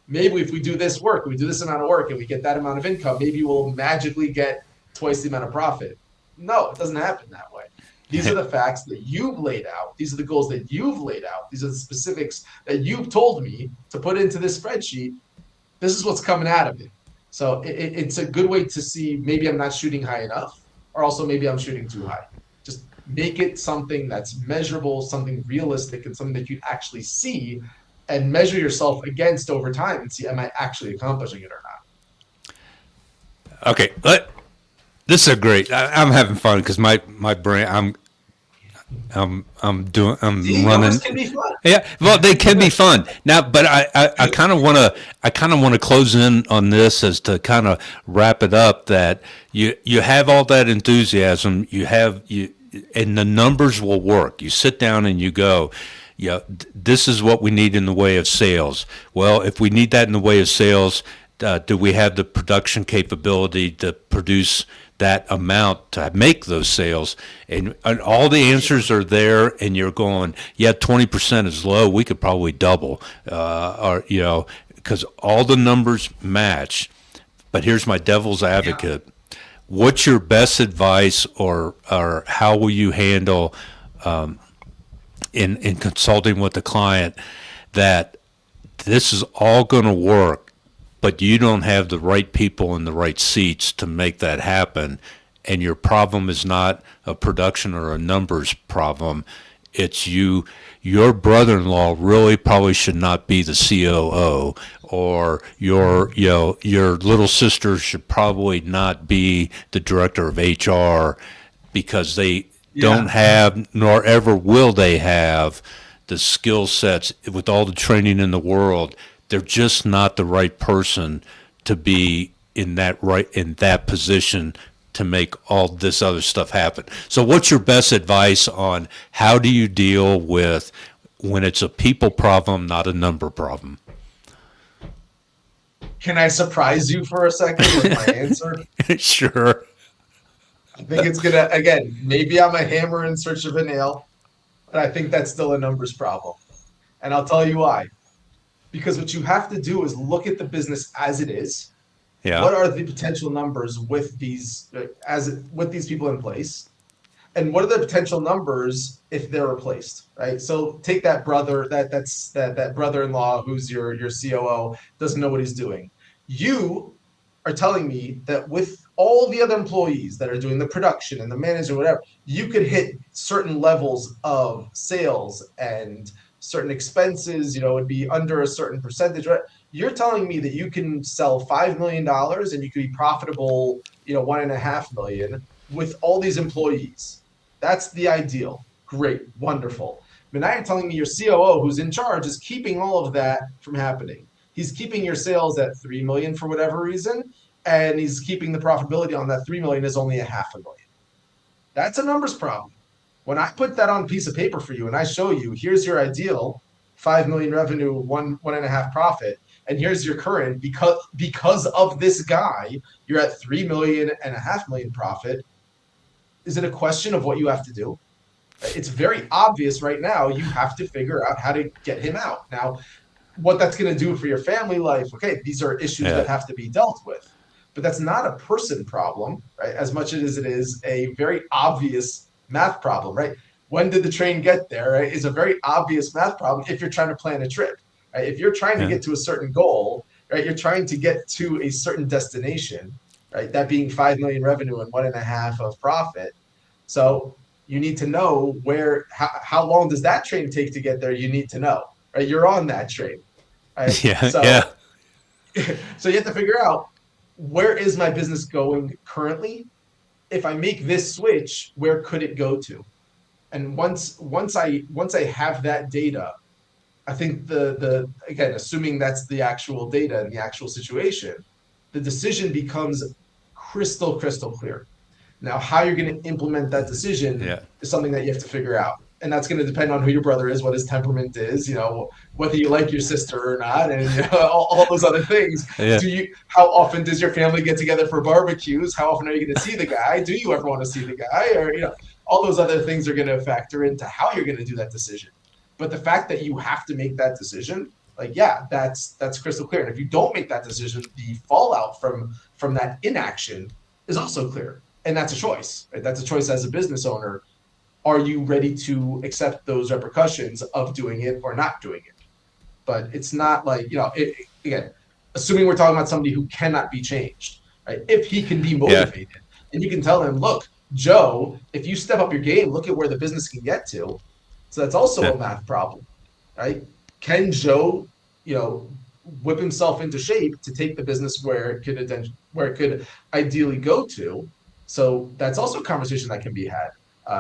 maybe if we do this work, we do this amount of work, and we get that amount of income, maybe we'll magically get twice the amount of profit. No, it doesn't happen that way. These are the facts that you've laid out. These are the goals that you've laid out. These are the specifics that you've told me to put into this spreadsheet. This is what's coming out of it. So it's a good way to see maybe I'm not shooting high enough, or also maybe I'm shooting too high. Just make it something that's measurable, something realistic, and something that you actually see and measure yourself against over time and see, am I actually accomplishing it or not? Okay. This is a great. I'm having fun because my brain. I'm See, numbers running. can be fun. Yeah, well, they can be fun now, but I kind of want to close in on this as to kind of wrap it up. That you have all that enthusiasm, and the numbers will work. You sit down and you go, yeah, this is what we need in the way of sales. Well, if we need that in the way of sales, do we have the production capability to produce that amount to make those sales? And all the answers are there, and you're going, yeah, 20% is low. We could probably double, because all the numbers match. But here's my devil's Yeah. advocate. What's your best advice, or how will you handle in consulting with the client that this is all going to work, but you don't have the right people in the right seats to make that happen, and your problem is not a production or a numbers problem, it's your brother-in-law really probably should not be the COO, or your little sister should probably not be the director of HR, because they don't Yeah. have, nor ever will they have, the skill sets with all the training in the world. They're just not the right person to be in that position to make all this other stuff happen. So what's your best advice on how do you deal with when it's a people problem, not a number problem? Can I surprise you for a second with my answer? Sure. I think it's gonna, again, maybe I'm a hammer in search of a nail, but I think that's still a numbers problem. And I'll tell you why. Because what you have to do is look at the business as it is. Yeah. What are the potential numbers with these people in place? And what are the potential numbers if they're replaced, right? So take that brother-in-law who's your COO, doesn't know what he's doing. You are telling me that with all the other employees that are doing the production and the manager, whatever, you could hit certain levels of sales and certain expenses, would be under a certain percentage, right? You're telling me that you can sell $5 million and you could be profitable, 1.5 million with all these employees. That's the ideal. Great, wonderful. But now you're telling me your COO, who's in charge, is keeping all of that from happening. He's keeping your sales at 3 million for whatever reason, and he's keeping the profitability on that 3 million is only a half a million. That's a numbers problem. When I put that on a piece of paper for you and I show you, here's your ideal 5 million revenue, one and a half profit, and here's your current, because of this guy, you're at 3 million and a half million profit. Is it a question of what you have to do? It's very obvious right now. You have to figure out how to get him out. Now, what that's going to do for your family life, okay, these are issues Yeah. that have to be dealt with. but that's not a person problem, right? As much as it is a very obvious math problem, right? When did the train get there, right, is a very obvious math problem if you're trying to plan a trip, right? If you're trying to Yeah. get to a certain goal, right, you're trying to get to a certain destination, right? That being 5 million revenue and 1.5 of profit. So you need to know how long does that train take to get there? You need to know, right? You're on that train, right? Yeah. So Yeah. so you have to figure out, where is my business going currently? If I make this switch, where could it go to? And once I have that data, I think the again, assuming that's the actual data and the actual situation, the decision becomes crystal clear. Now, how you're going to implement that decision Yeah. is something that you have to figure out. And that's going to depend on who your brother is, what his temperament is, whether you like your sister or not, and all those other things. Yeah. How often does your family get together for barbecues? How often are you going to see the guy? Do you ever want to see the guy? Or, all those other things are going to factor into how you're going to do that decision. But the fact that you have to make that decision, like, yeah, that's crystal clear. And if you don't make that decision, the fallout from that inaction is also clear. And that's a choice, right? That's a choice as a business owner. Are you ready to accept those repercussions of doing it or not doing it? But it's not like, again, assuming we're talking about somebody who cannot be changed, right? If he can be Yeah. motivated and you can tell him, look, Joe, if you step up your game, look at where the business can get to. So that's also Yeah. a math problem, right? Can Joe, whip himself into shape to take the business where it could ideally go to? So that's also a conversation that can be had,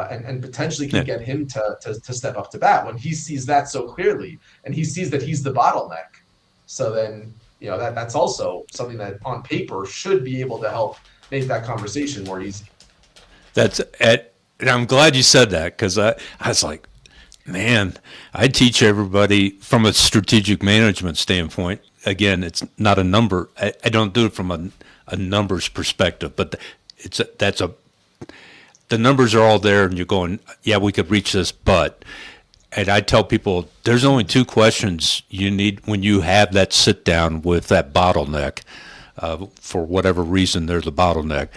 and potentially can Yeah. get him to step up to bat when he sees that so clearly, and he sees that he's the bottleneck. So then, that's also something that on paper should be able to help make that conversation more easy. That's at, and I'm glad you said that because I was like, man, I teach everybody from a strategic management standpoint. Again, it's not a number. I don't do it from a numbers perspective, but the numbers are all there, and you're going, yeah, we could reach this, but. And I tell people there's only two questions you need when you have that sit down with that bottleneck. For whatever reason, there's a bottleneck.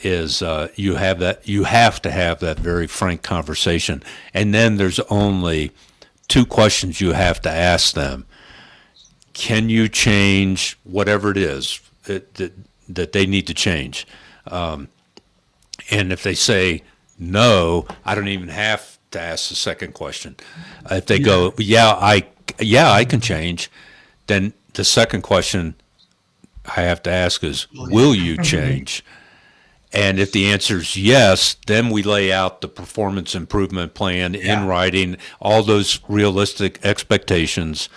Is you have to have that very frank conversation, and then there's only two questions you have to ask them. Can you change whatever it is that they need to change? And if they say no, I don't even have to ask the second question. If they Yeah. go, yeah, I can change, then the second question I have to ask is, will you change? And if the answer is yes, then we lay out the performance improvement plan in Yeah. writing, all those realistic expectations.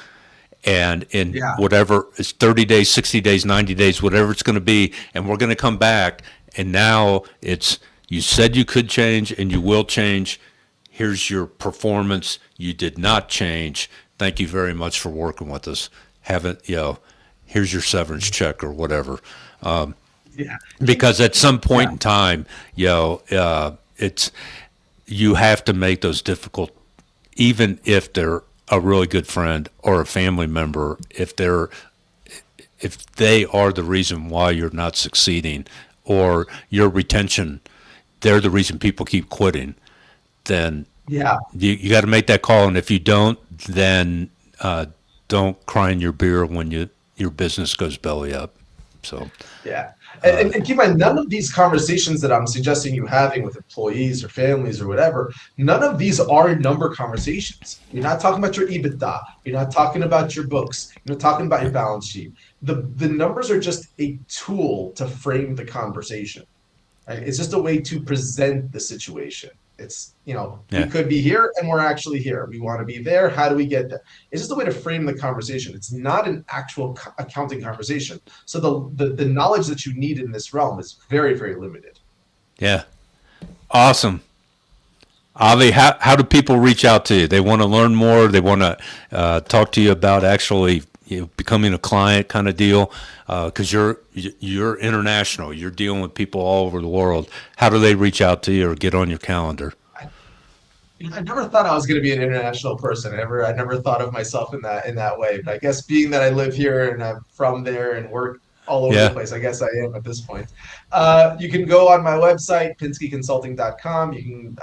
And in Yeah. whatever it's 30 days, 60 days, 90 days, whatever it's going to be. And we're going to come back. And now it's, you said you could change and you will change. Here's your performance. You did not change. Thank you very much for working with us. Haven't, here's your severance check or whatever. Yeah. Because at some point Yeah. in time, it's you have to make those difficult, even if they're a really good friend or a family member, if they are the reason why you're not succeeding or your retention, they're the reason people keep quitting, then Yeah. you got to make that call. And if you don't, then don't cry in your beer when your business goes belly up. So Yeah. And keep in mind, none of these conversations that I'm suggesting you having with employees or families or whatever, none of these are number conversations. You're not talking about your EBITDA. You're not talking about your books. You're not talking about your balance sheet. The numbers are just a tool to frame the conversation. Right? It's just a way to present the situation. It's, we yeah, could be here and we're actually here. We want to be there. How do we get there? It's just a way to frame the conversation. It's not an actual accounting conversation. So the knowledge that you need in this realm is very, very limited. yeah, awesome. Avi, how do people reach out to you? They want to learn more. They want to talk to you about actually becoming a client kind of deal because you're international. You're dealing with people all over the world. How do they reach out to you or get on your calendar? I never thought I was going to be an international person. I never thought of myself in that way. But I guess being that I live here and I'm from there and work all over the Yeah. place. I guess I am at this point. You can go on my website, pinskyconsulting.com. You can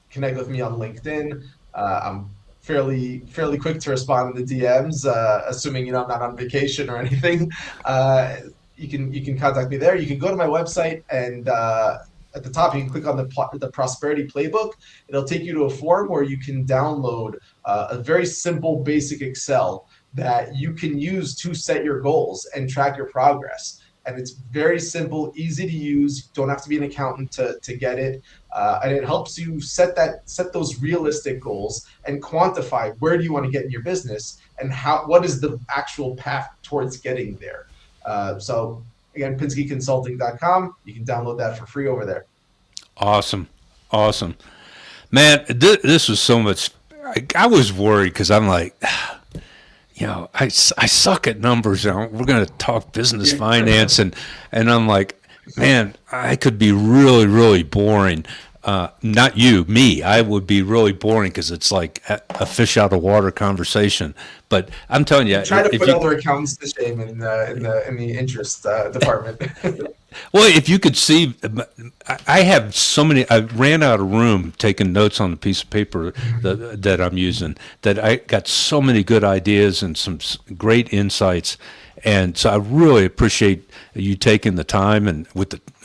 connect with me on LinkedIn. I'm fairly quick to respond to the DMs, assuming I'm not on vacation or anything. Uh, you can contact me there. You can go to my website and at the top you can click on the prosperity playbook. It'll take you to a form where you can download a very simple basic Excel that you can use to set your goals and track your progress. And it's very simple, easy to use. You don't have to be an accountant to get it. And it helps you set those realistic goals and quantify where do you want to get in your business and what is the actual path towards getting there. So again, pinskyconsulting.com. You can download that for free over there. Awesome. Awesome. Man, this was so much. I was worried because I'm like, I suck at numbers. And we're going to talk business finance. And I'm like, man, I could be really, really boring. Not you, me. I would be really boring because it's like a fish out of water conversation. But I'm telling you, Try to if put you, other accountants to shame in the interest department. well, if you could see, I have so many. I ran out of room taking notes on the piece of paper that I'm using. That I got so many good ideas and some great insights, and so I really appreciate you taking the time and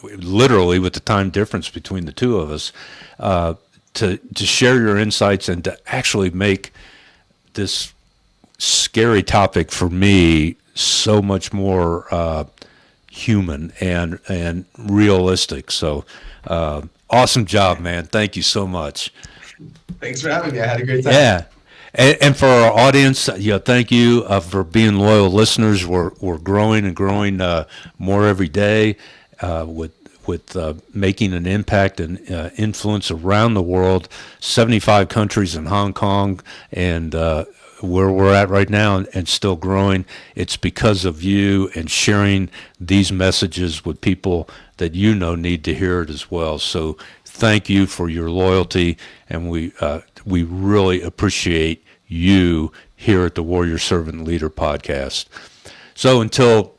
literally with the time difference between the two of us, to share your insights and to actually make this scary topic for me so much more human and realistic. So awesome job, man. Thank you so much. Thanks for having me. I had a great time. Yeah. And for our audience, thank you for being loyal listeners. We're growing and growing more every day with making an impact and influence around the world, 75 countries in Hong Kong, and where we're at right now and still growing. It's because of you and sharing these messages with people that need to hear it as well. So thank you for your loyalty, and we really appreciate you here at the Warrior Servant Leader podcast. So until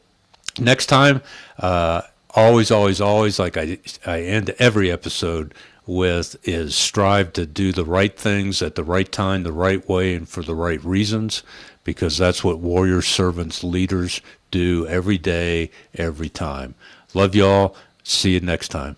next time, always, always, always, like I end every episode with, is strive to do the right things at the right time, the right way, and for the right reasons, because that's what warrior servants, leaders do every day, every time. Love y'all. See you next time.